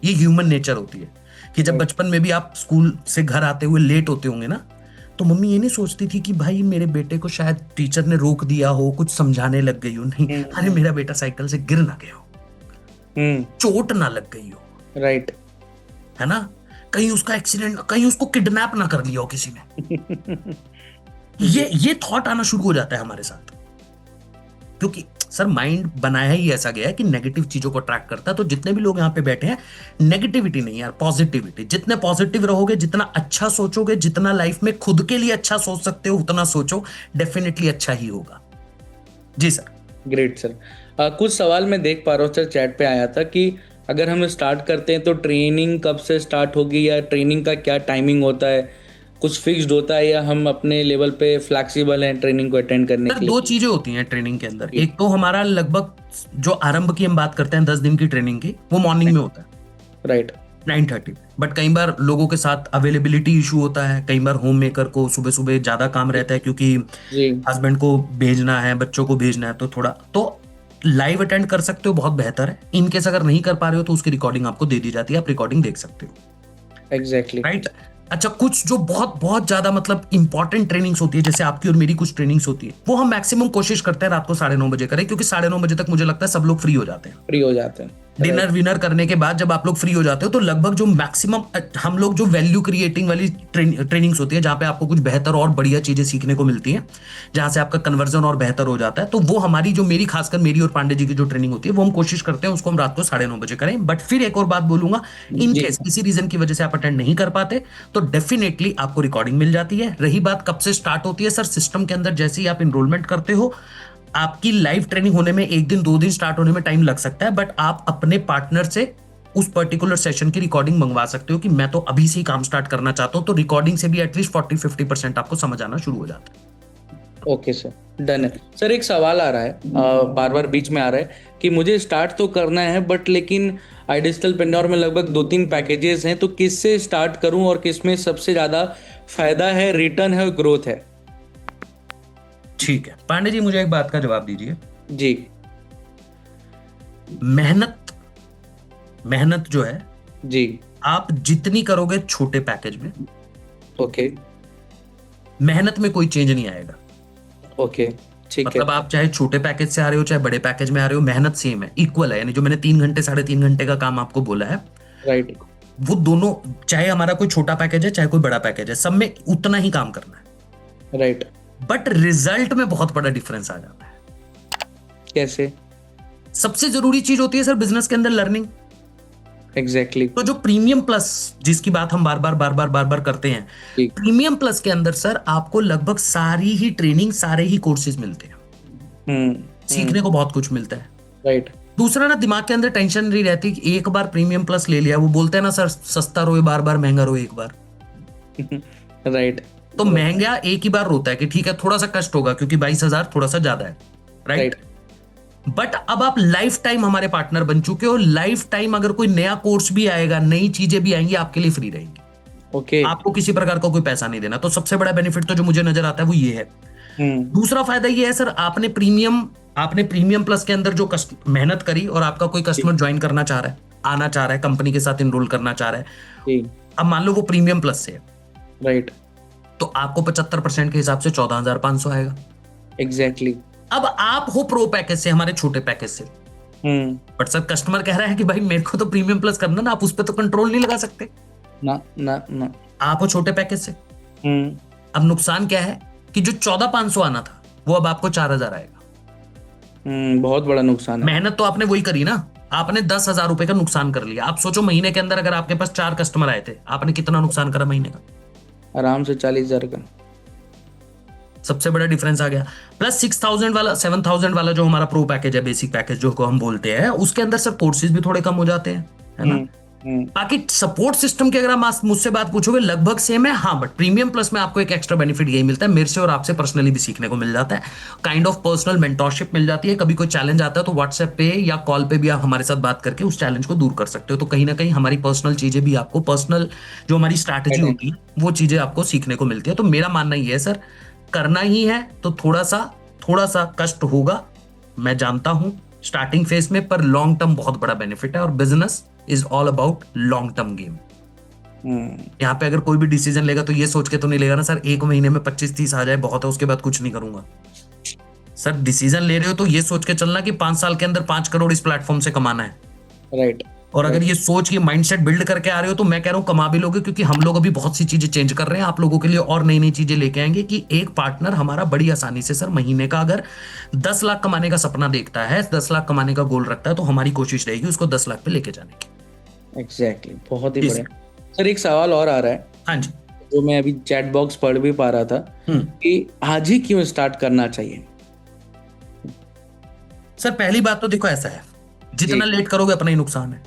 ये ह्यूमन नेचर होती है कि जब बचपन में भी आप स्कूल से घर आते हुए लेट होते होंगे ना, तो मम्मी ये नहीं सोचती थी कि भाई मेरे बेटे को शायद टीचर ने रोक दिया हो, कुछ समझाने लग गई हो, नहीं, अरे मेरा बेटा साइकिल से गिर ना गया हो, चोट ना लग गई हो, राइट। है ना, कहीं उसका एक्सीडेंट, कहीं उसको किडनैप ना कर लिया हो किसी ने। ये थॉट आना शुरू हो जाता है हमारे साथ, क्योंकि सर माइंड बनाया ही ऐसा गया है कि नेगेटिव चीजों को अट्रैक्ट करता है। तो जितने भी लोग यहाँ पे बैठे हैं, नेगेटिविटी नहीं यार, पॉजिटिविटी। जितने पॉजिटिव रहोगे, जितना अच्छा सोचोगे, जितना लाइफ में खुद के लिए अच्छा सोच सकते हो उतना सोचो, डेफिनेटली अच्छा ही होगा। जी सर। Great sir. कुछ सवाल मैं देख पा रहा हूँ सर, चैट पे आया था कि अगर हम स्टार्ट करते हैं तो ट्रेनिंग कब से स्टार्ट होगी, या ट्रेनिंग का क्या टाइमिंग होता है, कुछ फिक्स्ड होता है, या हम अपने लेवल पे फ्लैक्सिबल हैं ट्रेनिंग को अटेंड करने सर के लिए। 2 चीजें होती हैं ट्रेनिंग के अंदर। एक तो हमारा लगभग जो आरंभ की हम बात करते हैं 10 दिन की ट्रेनिंग की, वो मॉर्निंग में होता है, राइट। 9:30। बट कई बार लोगों के साथ अवेलेबिलिटी इशू होता है, कई बार होम मेकर को सुबह सुबह ज्यादा काम रहता है, क्योंकि जी। हस्बैंड को भेजना है, बच्चों को भेजना है, तो थोड़ा तो लाइव अटेंड कर सकते हो, बहुत बेहतर है। इनकेस अगर नहीं कर पा रहे हो तो उसकी रिकॉर्डिंग आपको दे दी जाती है, आप रिकॉर्डिंग देख सकते हो। एग्जैक्टली। राइट। अच्छा, कुछ जो बहुत बहुत ज्यादा मतलब इंपॉर्टेंट ट्रेनिंग्स होती है, जैसे आपकी और मेरी कुछ ट्रेनिंग्स होती है, वो हम मैक्सिमम कोशिश करते हैं रात को 9:30 बजे करें, क्योंकि 9:30 बजे तक मुझे लगता है सब लोग फ्री हो जाते हैं। फ्री हो जाते हैं। डिनर विनर करने के बाद जब आप लोग फ्री हो जाते हो, तो लगभग जो मैक्सिमम हम लोग जो वैल्यू क्रिएटिंग वाली ट्रेनिंग्स होती है, जहां पे आपको कुछ बेहतर और बढ़िया चीजें सीखने को मिलती हैं, जहां से आपका कन्वर्जन और बेहतर हो जाता है, तो वो हमारी जो मेरी खासकर मेरी और पांडे जी की जो ट्रेनिंग होती है, वो हम कोशिश करते हैं उसको हम रात को 9:30 बजे करें। बट फिर एक और बात बोलूंगा, इन जी। केस किसी रीजन की वजह से आप अटेंड नहीं कर पाते, तो डेफिनेटली आपको रिकॉर्डिंग मिल जाती है। रही बात कब से स्टार्ट होती है, सर सिस्टम के अंदर जैसे ही आप इनरोलमेंट करते हो, आपकी लाइव ट्रेनिंग होने में 1 दिन 2 दिन स्टार्ट होने में टाइम लग सकता है, बट आप अपने पार्टनर से उस पर्टिकुलर सेशन की रिकॉर्डिंग मंगवा सकते हो कि मैं तो अभी से ही काम स्टार्ट करना चाहता हूं, तो रिकॉर्डिंग से भी एटलीस्ट 40-50% आपको समझ आना शुरू हो जाता है। ओके सर, डन है सर। एक सवाल आ रहा है, बार बार बीच में आ रहा है कि मुझे स्टार्ट तो करना है, बट लेकिन iDigitalPreneur में लगभग 2-3 पैकेजेस हैं, तो किससे स्टार्ट करूं और किसमें सबसे ज्यादा फायदा है, रिटर्न है और ग्रोथ है। ठीक है पांडे जी, मुझे एक बात का जवाब दीजिए। जी। मेहनत जो है, जी। आप जितनी करोगे छोटे पैकेज में, ओके। मेहनत में कोई चेंज नहीं आएगा। ओके, ठीक है। मतलब आप चाहे छोटे पैकेज से आ रहे हो चाहे बड़े पैकेज में आ रहे हो, मेहनत सेम है, इक्वल है। यानी जो मैंने 3 घंटे 3.5 घंटे का काम आपको बोला है, राइट। वो दोनों, चाहे हमारा कोई छोटा पैकेज है चाहे कोई बड़ा पैकेज है, सब में उतना ही काम करना है। राइट। बट रिजल्ट में बहुत बड़ा डिफरेंस आ जाता है। कैसे? सबसे जरूरी चीज होती है सर बिजनेस के अंदर लर्निंग। एग्जैक्टली। तो जो प्रीमियम प्लस जिसकी बात हम बार बार करते हैं, ठीक। प्रीमियम प्लस के अंदर सर आपको लगभग सारी ही ट्रेनिंग, सारे ही कोर्सेज मिलते हैं। सीखने को बहुत कुछ मिलता है। राइट। दूसरा ना, दिमाग के अंदर टेंशन नहीं रहती कि एक बार प्रीमियम प्लस ले लिया, वो बोलते हैं ना सर, सस्ता रोए बार बार, महंगा रोए एक बार। राइट तो महंगा एक ही बार रोता है कि ठीक है थोड़ा सा कष्ट होगा क्योंकि 22,000 थोड़ा सा ज्यादा है, राइट। बट अब आप लाइफ टाइम हमारे पार्टनर बन चुके हो, लाइफ टाइम अगर कोई नया कोर्स भी आएगा, नई चीजें भी आएंगी, आपके लिए फ्री रहेंगी। ओके। आपको किसी प्रकार का कोई पैसा नहीं देना। तो सबसे बड़ा बेनिफिट तो जो मुझे नजर आता है वो ये है। दूसरा फायदा ये है सर, आपने प्रीमियम प्लस के अंदर जो मेहनत करी और आपका कोई कस्टमर ज्वाइन करना चाह रहा है, आना चाह रहा है, कंपनी के साथ इनरोल करना चाह रहा है, अब मान लो वो प्रीमियम प्लस से है, राइट, तो आपको 75% के हिसाब से 14,500 आएगा। एग्जैक्टली। अब आप हो प्रो पैकेज से, हमारे छोटे पैकेज से, बट सर कस्टमर कह रहा है कि भाई मेरे को तो प्रीमियम प्लस करना ना, आप उस पर तो कंट्रोल नहीं लगा सकते ना ना ना। आप हो छोटे पैकेज से। अब नुकसान क्या है कि जो 14,500 आना था वो अब आपको 4,000 आएगा। बहुत बड़ा नुकसान है। मेहनत तो आपने वही करी ना, आपने 10,000 रुपए का नुकसान कर लिया। आप सोचो महीने के अंदर अगर आपके पास 4 कस्टमर आए थे, आपने कितना नुकसान करा महीने का? आराम से 40,000 का। सबसे बड़ा डिफरेंस आ गया। प्लस 6,000 वाला, 7,000 वाला जो हमारा प्रो पैकेज है, बेसिक पैकेज जो को हम बोलते हैं, उसके अंदर सर कोर्सेज भी थोड़े कम हो जाते हैं, है ना। बाकी सपोर्ट सिस्टम की अगर आप मुझसे बात पूछोगे लगभग सेम है, हाँ, बट प्रीमियम प्लस में आपको एक एक्स्ट्रा बेनिफिट यही मिलता है, मेरे से और आपसे पर्सनली भी सीखने को मिल जाता है, काइंड ऑफ पर्सनल मेंटोरशिप मिल जाती है। कभी कोई चैलेंज आता है तो व्हाट्सएप पे या कॉल पे भी आप हमारे साथ बात करके उस चैलेंज को दूर कर सकते हो। तो कहीं ना कहीं हमारी पर्सनल चीजें भी आपको, पर्सनल जो हमारी स्ट्रैटेजी होती है वो चीजें आपको सीखने को मिलती है। तो मेरा मानना ये है सर, करना ही है तो थोड़ा सा कष्ट होगा, मैं जानता हूं स्टार्टिंग फेज में, पर लॉन्ग टर्म बहुत बड़ा बेनिफिट है। और business is all about long term game. यहाँ पे अगर कोई भी डिसीजन लेगा तो ये सोच के तो नहीं लेगा ना सर 1 महीने में 25-30 आ जाए बहुत है, उसके बाद कुछ नहीं करूंगा। सर डिसीजन ले रहे हो तो ये सोच के चलना कि 5 साल के अंदर 5 करोड़ इस प्लेटफॉर्म से कमाना है, राइट। और अगर ये सोच ये माइंडसेट बिल्ड करके आ रहे हो तो मैं कह रहा हूं कमा भी लोगे, क्योंकि हम लोग अभी बहुत सी चीजें चेंज कर रहे हैं आप लोगों के लिए, और नई नई चीजें लेके आएंगे कि एक पार्टनर हमारा बड़ी आसानी से सर महीने का अगर 10 लाख कमाने का सपना देखता है, 10 लाख कमाने का गोल रखता है, तो हमारी कोशिश रहेगी उसको 10 लाख पे लेके जाने की। एग्जैक्टली, बहुत ही बढ़िया। सर एक सवाल और आ रहा है, हाँ जी, जो मैं अभी चैट बॉक्स पढ़ भी पा रहा था कि आज ही क्यों स्टार्ट करना चाहिए? सर पहली बात तो देखो ऐसा है, जितना लेट करोगे अपना ही नुकसान है।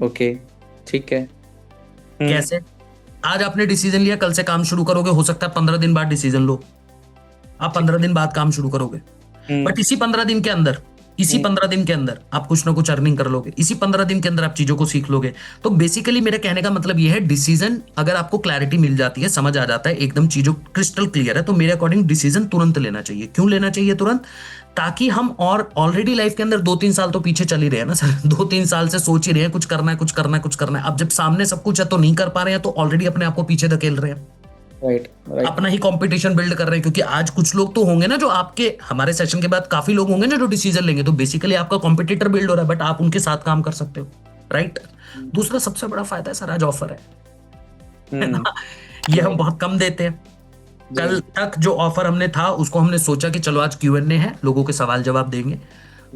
ओके, ठीक है। कैसे? आज आपने डिसीजन लिया, कल से काम शुरू करोगे, हो सकता है 15 दिन बाद डिसीजन लो, आप 15 दिन बाद काम शुरू करोगे, बट इसी 15 दिन के अंदर, इसी 15 दिन के अंदर आप कुछ ना कुछ अर्निंग कर लोगे, इसी 15 दिन के अंदर आप चीजों को सीख लोगे। तो बेसिकली मेरे कहने का मतलब यह है, डिसीजन अगर आपको क्लैरिटी मिल जाती है, समझ आ जाता है, एकदम चीजों क्रिस्टल क्लियर है, तो मेरे अकॉर्डिंग डिसीजन तुरंत लेना चाहिए। क्यों लेना चाहिए तुरंत? ताकि हम, और ऑलरेडी लाइफ के अंदर 2-3 साल तो पीछे चल ही रहे हैं ना सर, 2-3 साल से सोच ही रहे हैं कुछ करना है, कुछ करना है, कुछ करना है। अब जब सामने सब कुछ है तो नहीं कर पा रहे हैं, तो ऑलरेडी अपने आप को पीछे धकेल रहे हैं, राइट, अपना ही कंपटीशन बिल्ड कर रहे हैं। क्योंकि आज कुछ लोग तो होंगे ना जो आपके, हमारे सेशन के बाद काफी लोग होंगे ना जो डिसीजन लेंगे, तो बेसिकली आपका कॉम्पिटिटर बिल्ड हो रहा है, बट आप उनके साथ काम कर सकते हो, राइट। दूसरा सबसे बड़ा फायदा है सर, आज ऑफर है ना, ये हम बहुत कम देते हैं। कल तक जो ऑफर हमने था उसको हमने सोचा कि चलो आज Q&A है, लोगों के सवाल जवाब देंगे,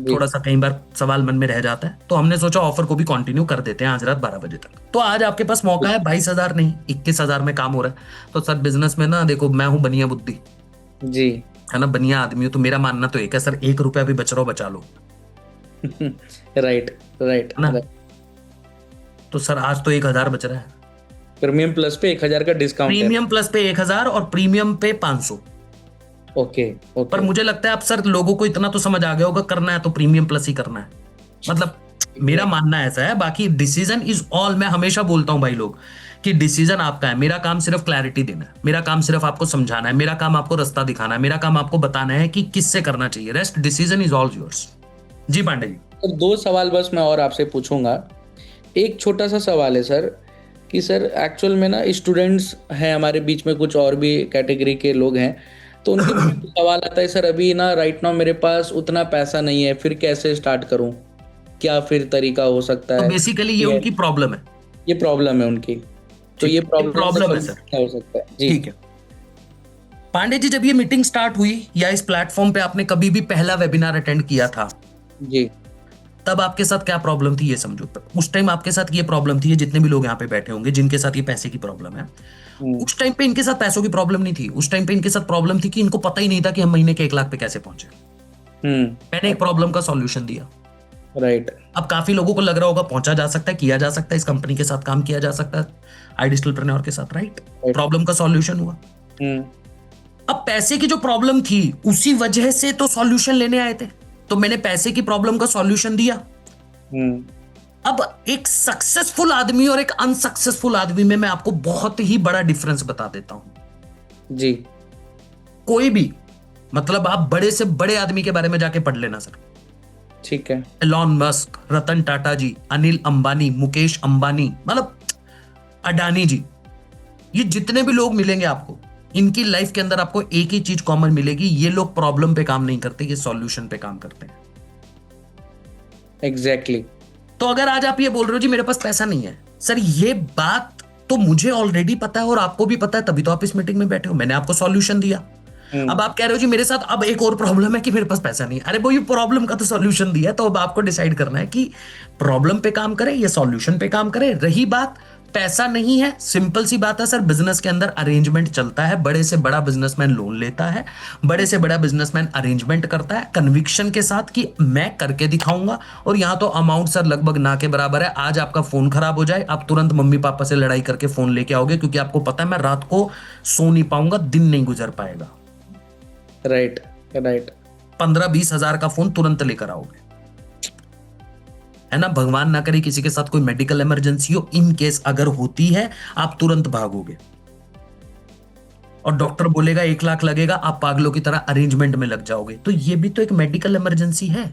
थोड़ा सा कई बार सवाल मन में रह जाता है, तो हमने सोचा ऑफर को भी कंटिन्यू कर देते हैं आज रात 12 बजे तक। तो आज आपके पास मौका है, 22,000 नहीं 21,000 में काम हो रहा है। तो सर बिजनेस में ना देखो, मैं हूं बनिया बुद्धि जी, है ना, बनिया आदमी हूं, तो मेरा मानना तो एक है सर, 1 रुपया भी बच रहा हो बचा लो, राइट राइट ना। तो सर आज तो 1,000 बच रहा है, प्रीमियम प्लस पे 1,000 का डिस्काउंट है। प्रीमियम प्लस पे 1,000 और प्रीमियम पे 500। ओके, पर मुझे लगता है अब सर लोगों को इतना तो समझ आ गया होगा, करना है तो प्रीमियम प्लस ही करना है, मतलब मेरा मानना ऐसा है। बाकी डिसीजन इज ऑल, मैं हमेशा बोलता हूं भाई लोग कि डिसीजन आपका है, मेरा काम सिर्फ क्लैरिटी देना है, मेरा काम सिर्फ आपको समझाना है, मेरा काम आपको रास्ता दिखाना है, मेरा काम आपको बताना है कि किससे करना चाहिए, rest decision is all yours. जी पांडे जी। तो 2 सवाल बस मैं और आपसे पूछूंगा। एक छोटा सा सवाल है सर कि सर एक्चुअल में ना स्टूडेंट्स हैं हमारे बीच में, कुछ और भी कैटेगरी के लोग हैं, तो उनके सवाल आता है सर अभी ना राइट नाउ मेरे पास उतना पैसा नहीं है, फिर कैसे स्टार्ट करूं, क्या फिर तरीका हो सकता है? तो बेसिकली ये उनकी प्रॉब्लम है, ये प्रॉब्लम है उनकी, तो ये प्रॉब्लम है सर, क्या हो सकता है? जी ठीक है पांडे जी, जब ये मीटिंग स्टार्ट हुई या इस प्लेटफॉर्म पे आपने कभी भी पहला वेबिनार अटेंड किया था, जी, तब आपके साथ क्या प्रॉब्लम थी ये समझो। उस टाइम आपके साथ ये प्रॉब्लम थी, ये जितने भी लोग यहाँ पे बैठे होंगे जिनके साथ ये पैसे की प्रॉब्लम है, उस टाइम पे इनके साथ पैसों की प्रॉब्लम नहीं थी, उस टाइम पे इनके साथ प्रॉब्लम थी कि इनको पता ही नहीं था कि हम महीने के 1 लाख पे कैसे पहुंचे। मैंने एक प्रॉब्लम का सॉल्यूशन दिया, राइट। अब काफी लोगों को लग रहा होगा पहुंचा जा सकता है, किया जा सकता है, इस कंपनी के साथ काम किया जा सकता है iDigitalpreneur के साथ, राइट? प्रॉब्लम का सॉल्यूशन हुआ। अब पैसे की जो प्रॉब्लम थी उसी वजह से तो सॉल्यूशन लेने आए थे, तो मैंने पैसे की प्रॉब्लम का सॉल्यूशन दिया। अब एक सक्सेसफुल आदमी और एक अनसक्सेसफुल आदमी में मैं आपको बहुत ही बड़ा डिफरेंस बता देता हूं जी। कोई भी, मतलब आप बड़े से बड़े आदमी के बारे में जाके पढ़ लेना सर। ठीक है। एलॉन मस्क, रतन टाटा जी, अनिल अंबानी, मुकेश अंबानी, मतलब अडानी जी, ये जितने भी लोग मिलेंगे आपको, इनकी लाइफ के अंदर आपको एक ही चीज कॉमन मिलेगी, ये लोग प्रॉब्लम पे काम नहीं करते, ये सॉल्यूशन पे काम करते हैं। एग्जैक्टली। तो अगर आज आप ये बोल रहे हो जी मेरे पास पैसा नहीं है, सर ये बात तो मुझे ऑलरेडी पता है और आपको भी पता है, तभी तो आप इस मीटिंग में बैठे हो, मैंने आपको सॉल्यूशन दिया। अब आप कह रहे हो जी मेरे साथ अब एक और प्रॉब्लम है कि मेरे पास पैसा नहीं है। अरे वो ये प्रॉब्लम का तो सॉल्यूशन दिया, तो अब आपको डिसाइड करना है कि प्रॉब्लम पे काम करें या सॉल्यूशन पे काम करें। रही बात पैसा नहीं है, सिंपल सी बात है सर, बिजनेस के अंदर अरेंजमेंट चलता है, बड़े से बड़ा बिजनेसमैन लोन लेता है, बड़े से बड़ा बिजनेसमैन अरेंजमेंट करता है कन्विक्शन के साथ कि मैं करके दिखाऊंगा। और यहां तो अमाउंट सर लगभग ना के बराबर है। आज आपका फोन खराब हो जाए, आप तुरंत मम्मी पापा से लड़ाई करके फोन लेके आओगे, क्योंकि आपको पता है मैं रात को सो नहीं पाऊंगा, दिन नहीं गुजर पाएगा। Right right. 15-20 हजार का फोन तुरंत लेकर आओगे, है ना? भगवान ना करे किसी के साथ कोई मेडिकल इमरजेंसी हो, इन केस अगर होती है आप तुरंत भागोगे, और डॉक्टर बोलेगा 1 लाख लगेगा, आप पागलों की तरह अरेंजमेंट में लग जाओगे। तो ये भी तो एक मेडिकल इमरजेंसी है,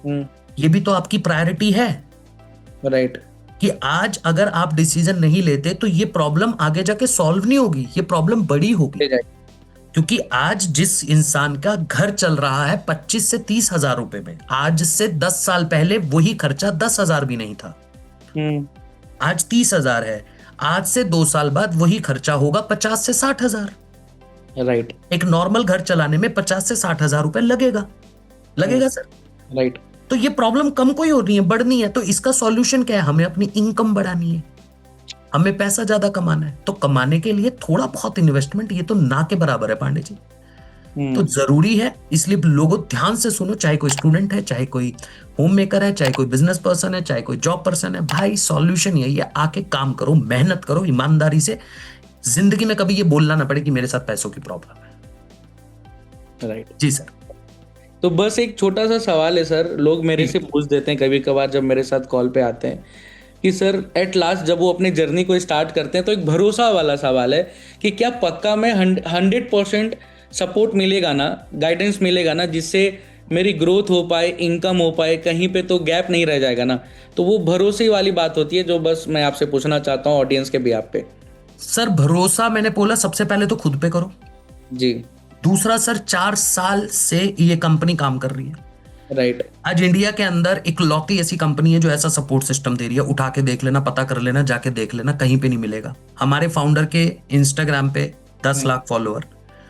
ये भी तो आपकी प्रायोरिटी है। राइट। कि आज अगर आप डिसीजन नहीं लेते तो ये प्रॉब्लम आगे जाके सॉल्व नहीं होगी, ये प्रॉब्लम बड़ी होगी। क्योंकि आज जिस इंसान का घर चल रहा है 25 से 30 हजार रुपए में, आज से 10 साल पहले वही खर्चा 10 हजार भी नहीं था, आज 30 हजार है। आज से 2 साल बाद वही खर्चा होगा 50 से 60 हजार। राइट। एक नॉर्मल घर चलाने में 50 से 60 हजार रुपए लगेगा सर। राइट। तो ये प्रॉब्लम कम कोई हो रही है, बढ़नी है। तो इसका सॉल्यूशन क्या है? हमें अपनी इनकम बढ़ानी है, हमें पैसा ज्यादा कमाना है। तो कमाने के लिए थोड़ा बहुत इन्वेस्टमेंट, ये तो ना के बराबर है पांडे जी। तो जरूरी है, इसलिए लोगों ध्यान से सुनो, चाहे कोई स्टूडेंट है, चाहे कोई होम मेकर है, चाहे कोई बिजनेस पर्सन है, चाहे कोई जॉब पर्सन है, भाई सॉल्यूशन यही है, आके काम करो, मेहनत करो ईमानदारी से। जिंदगी में कभी ये बोलना ना पड़े कि मेरे साथ पैसों की प्रॉब्लम है। राइट जी सर। तो बस एक छोटा सा सवाल है सर, लोग मेरे से पूछ देते हैं कभी कभार जब मेरे साथ कॉल पे आते हैं कि सर एट लास्ट जब वो अपनी जर्नी को स्टार्ट करते हैं, तो एक भरोसा वाला सवाल है कि क्या पक्का में 100% सपोर्ट मिलेगा ना, गाइडेंस मिलेगा ना, जिससे मेरी ग्रोथ हो पाए, इनकम हो पाए, कहीं पे तो गैप नहीं रह जाएगा ना। तो वो भरोसे वाली बात होती है जो बस मैं आपसे पूछना चाहता हूँ ऑडियंस के बिहाफ पे। सर भरोसा मैंने बोला सबसे पहले तो खुद पे करो जी। दूसरा सर 4 साल से ये कंपनी काम कर रही है। राइट। आज इंडिया के अंदर इकलौती ऐसी कंपनी है जो ऐसा सपोर्ट सिस्टम दे रही है। उठा के देख लेना, पता कर लेना, जाके देख लेना, कहीं पे नहीं मिलेगा। हमारे फाउंडर के इंस्टाग्राम पे 10 लाख फॉलोअर,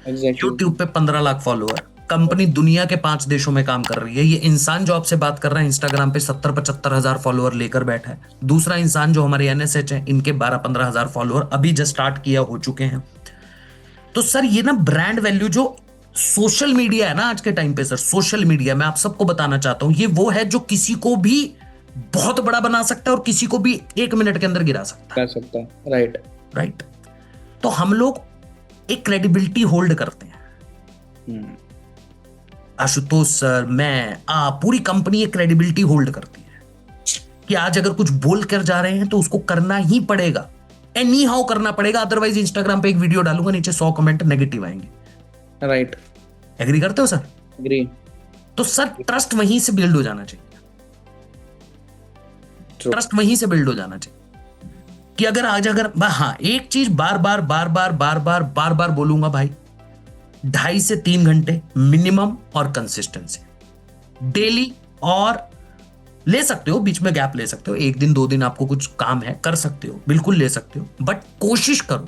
यूट्यूब पे 15 लाख फॉलोअर। कंपनी दुनिया के 5 देशों में काम कर रही है। ये इंसान जो आपसे बात कर रहा है इंस्टाग्राम पे 70-75 हजार फॉलोअर लेकर बैठा है। दूसरा इंसान जो हमारे NSH है, इनके 12-15 हजार फॉलोअर अभी जस्ट स्टार्ट किया हो चुके हैं। तो सर ये ना ब्रांड वैल्यू जो सोशल मीडिया है ना आज के टाइम पे, सर सोशल मीडिया मैं आप सबको बताना चाहता हूं, ये वो है जो किसी को भी बहुत बड़ा बना सकता है और किसी को भी 1 मिनट के अंदर गिरा सकता है। Right right. तो हम लोग एक क्रेडिबिलिटी होल्ड करते हैं। आशुतोष सर, मैं, आप, पूरी कंपनी एक क्रेडिबिलिटी होल्ड करती है कि आज अगर कुछ बोल कर जा रहे हैं तो उसको करना ही पड़ेगा, एनी हाउ करना पड़ेगा। अदरवाइज इंस्टाग्राम पे एक वीडियो डालूंगा, नीचे 100 कमेंट नेगेटिव आएंगे। राइट। एग्री करते हो सर? एग्री। तो सर ट्रस्ट वहीं से बिल्ड हो जाना चाहिए। ट्रस्ट वहीं से बिल्ड हो जाना चाहिए कि अगर आज हाँ एक चीज बार बार बोलूंगा भाई, 2.5 से 3 घंटे मिनिमम और कंसिस्टेंसी डेली। और ले सकते हो, बीच में गैप ले सकते हो, 1 दिन 2 दिन आपको कुछ काम है कर सकते हो, बिल्कुल ले सकते हो। बट कोशिश करो,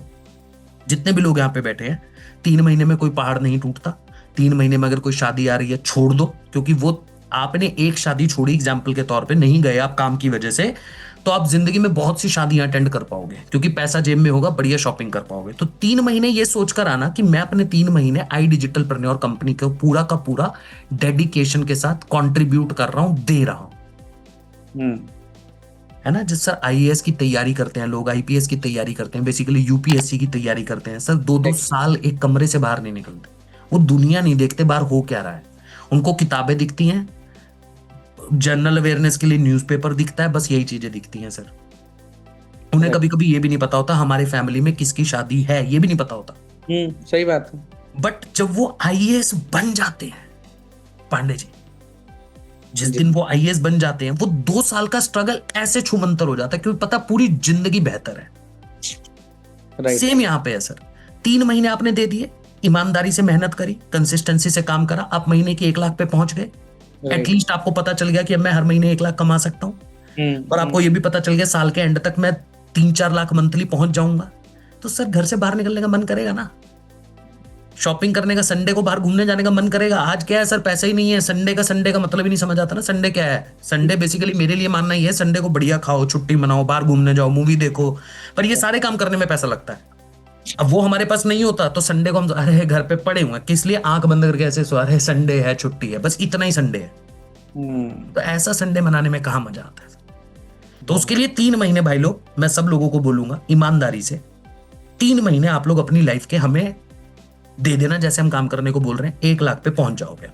जितने भी लोग यहाँ पे बैठे हैं, 3 महीने में कोई पहाड़ नहीं टूटता। 3 महीने में अगर कोई शादी आ रही है छोड़ दो, क्योंकि वो आपने एक शादी छोड़ी एग्जाम्पल के तौर पे, नहीं गए आप काम की वजह से, तो आप जिंदगी में बहुत सी शादियां अटेंड कर पाओगे, क्योंकि पैसा जेब में होगा, बढ़िया शॉपिंग कर पाओगे। तो 3 महीने ये सोचकर आना कि मैं अपने 3 महीने iDigitalpreneur कंपनी को पूरा का पूरा डेडिकेशन के साथ कंट्रीब्यूट कर रहा हूं, दे रहा हूं। हम्म। है ना। जिस सर आईएएस की तैयारी करते हैं लोग, आईपीएस की तैयारी करते हैं, बेसिकली यूपीएससी की तैयारी करते हैं सर, 2-2 साल एक कमरे से बाहर नहीं निकलते। वो दुनिया नहीं देखते बाहर हो क्या रहा है। उनको किताबें दिखती हैं, जनरल अवेयरनेस के लिए न्यूज़पेपर दिखता है, बस यही चीजें दिखती हैं सर। उन्हें कभी कभी ये भी नहीं पता होता हमारे फैमिली में किसकी शादी है, ये भी नहीं पता होता। सही बात है। बट जब वो आईएएस बन जाते हैं पांडे जी, जिस जी। दिन वो आईएएस बन जाते हैं, वो 2 साल का स्ट्रगल ऐसे छूमंतर हो जाता है क्योंकि पता पूरी जिंदगी बेहतर है। राइट। सेम यहां पे है सर। 3 महीने आपने दे दिए, ईमानदारी से मेहनत करी, कंसिस्टेंसी से काम करा, आप महीने के 1 लाख पे पहुंच गए। एटलीस्ट आपको पता चल गया कि अब मैं हर महीने 1 लाख कमा सकता हूं। और आपको ये भी पता चल गया साल के एंड तक मैं 3-4 लाख मंथली पहुंच जाऊंगा। तो सर घर से बाहर निकलने का मन करेगा ना, शॉपिंग करने का, संडे को बाहर घूमने जाने का मन करेगा। आज क्या है सर, पैसा ही नहीं है। संडे का मतलब ही नहीं समझ आता ना। संडे क्या है? संडे बेसिकली मेरे लिए मानना ही है, संडे को बढ़िया खाओ, छुट्टी मनाओ, बाहर घूमने जाओ, मूवी देखो। पर ये सारे काम करने में पैसा लगता है। अब वो हमारे पास नहीं होता तो संडे को हम अरे घर पे पड़े हुए हैं, किस लिए, आंख बंद करके ऐसे सो, अरे संडे है, छुट्टी है, बस इतना ही संडे है। तो ऐसा संडे मनाने में कहां मजा आता है। तो उसके लिए 3 महीने भाई लोग, मैं सब लोगों को बोलूंगा ईमानदारी से, 3 महीने आप लोग अपनी लाइफ के हमें दे देना, जैसे हम काम करने को बोल रहे हैं, 1 लाख पे पहुंच जाओगे।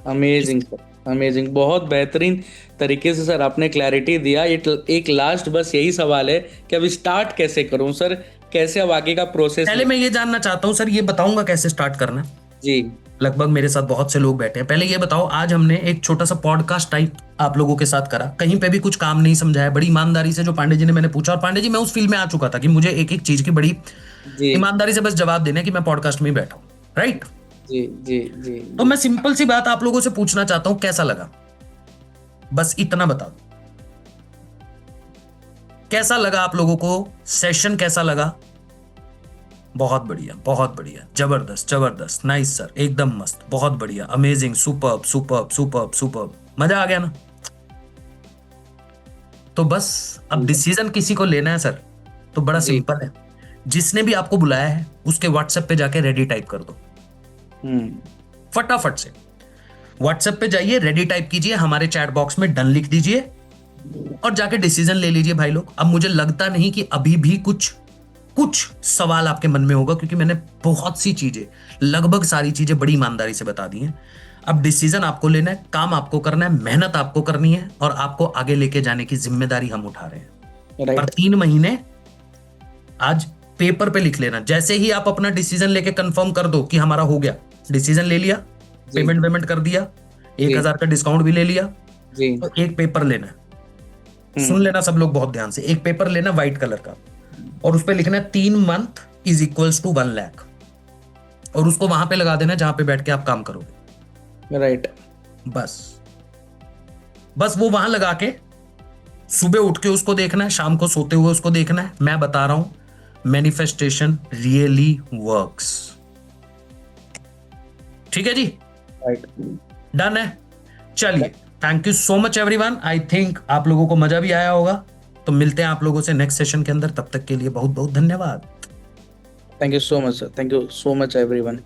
अमेजिंग सर, अमेजिंग, बहुत बेहतरीन तरीके से सर आपने क्लैरिटी दिया। एक लास्ट बस यही सवाल है कि अब स्टार्ट कैसे करूं सर, कैसे अब आगे का प्रोसेस? पहले मैं ये जानना चाहता हूं सर, ये बताऊंगा कैसे स्टार्ट करना। जी। लगभग मेरे साथ बहुत से लोग बैठे हैं। पहले ये बताओ, आज हमने एक छोटा सा पॉडकास्ट टाइप आप लोगों के साथ करा, कहीं पे भी कुछ काम नहीं समझाया, बड़ी ईमानदारी से जो पांडे जी ने मैंने पूछा, और पांडे जी मैं उस फील्ड में आ चुका था कि मुझे एक एक चीज की बड़ी जी। ईमानदारी से बस जवाब देना कि मैं पॉडकास्ट में ही बैठा हूं, राइट। जी। जी। जी। तो मैं सिंपल सी बात आप लोगों से पूछना चाहता हूं, कैसा लगा? बस इतना बता दो, कैसा लगा आप लोगों को? सेशन कैसा लगा? बहुत बढ़िया, बहुत बढ़िया, जबरदस्त जबरदस्त, नाइस सर, एकदम मस्त, बहुत बढ़िया, amazing, superb superb superb superb, मजा आ गया ना। तो बस अब डिसीजन किसी को लेना है सर, तो बड़ा सिंपल है, जिसने भी आपको बुलाया है उसके व्हाट्सएप पे जाके रेडी टाइप कर दो। फटाफट से व्हाट्सएप पे जाइए, रेडी टाइप कीजिए, हमारे चैट बॉक्स में डन लिख दीजिए और जाके डिसीजन ले लीजिए भाई लोग। अब मुझे लगता नहीं कि अभी भी कुछ सवाल आपके मन में होगा, क्योंकि मैंने बहुत सी चीजें, लगभग सारी चीजें बड़ी ईमानदारी से बता दी हैं। अब डिसीजन आपको लेना है, काम आपको करना है, मेहनत आपको करनी है, और आपको आगे लेके जाने की जिम्मेदारी हम उठा रहे हैं। पर 3 महीने आज पेपर पे लिख लेना। जैसे ही आप अपना डिसीजन लेके कंफर्म कर दो कि हमारा हो गया, डिसीजन ले लिया, पेमेंट कर दिया, 1000 का डिस्काउंट भी ले लिया, तो एक पेपर लेना है। सुन लेना सब लोग बहुत ध्यान से, एक पेपर लेना व्हाइट कलर का, और उस पे लिखना है 3 month is equals to 1 lakh, और उसको वहां पे लगा देना जहां पे बैठ के आप काम करोगे, राइट। बस वो वहां लगा के सुबह उठ के उसको देखना है, शाम को सोते हुए उसको देखना है। मैं बता रहा हूं, मैनिफेस्टेशन रियली वर्क्स। ठीक है जी, राइट, डन है। चलिए, thank you so much everyone. I think आप लोगों को मजा भी आया होगा। तो मिलते हैं आप लोगों से नेक्स्ट सेशन के अंदर, तब तक के लिए बहुत बहुत धन्यवाद। Thank you so much sir, thank you so much everyone.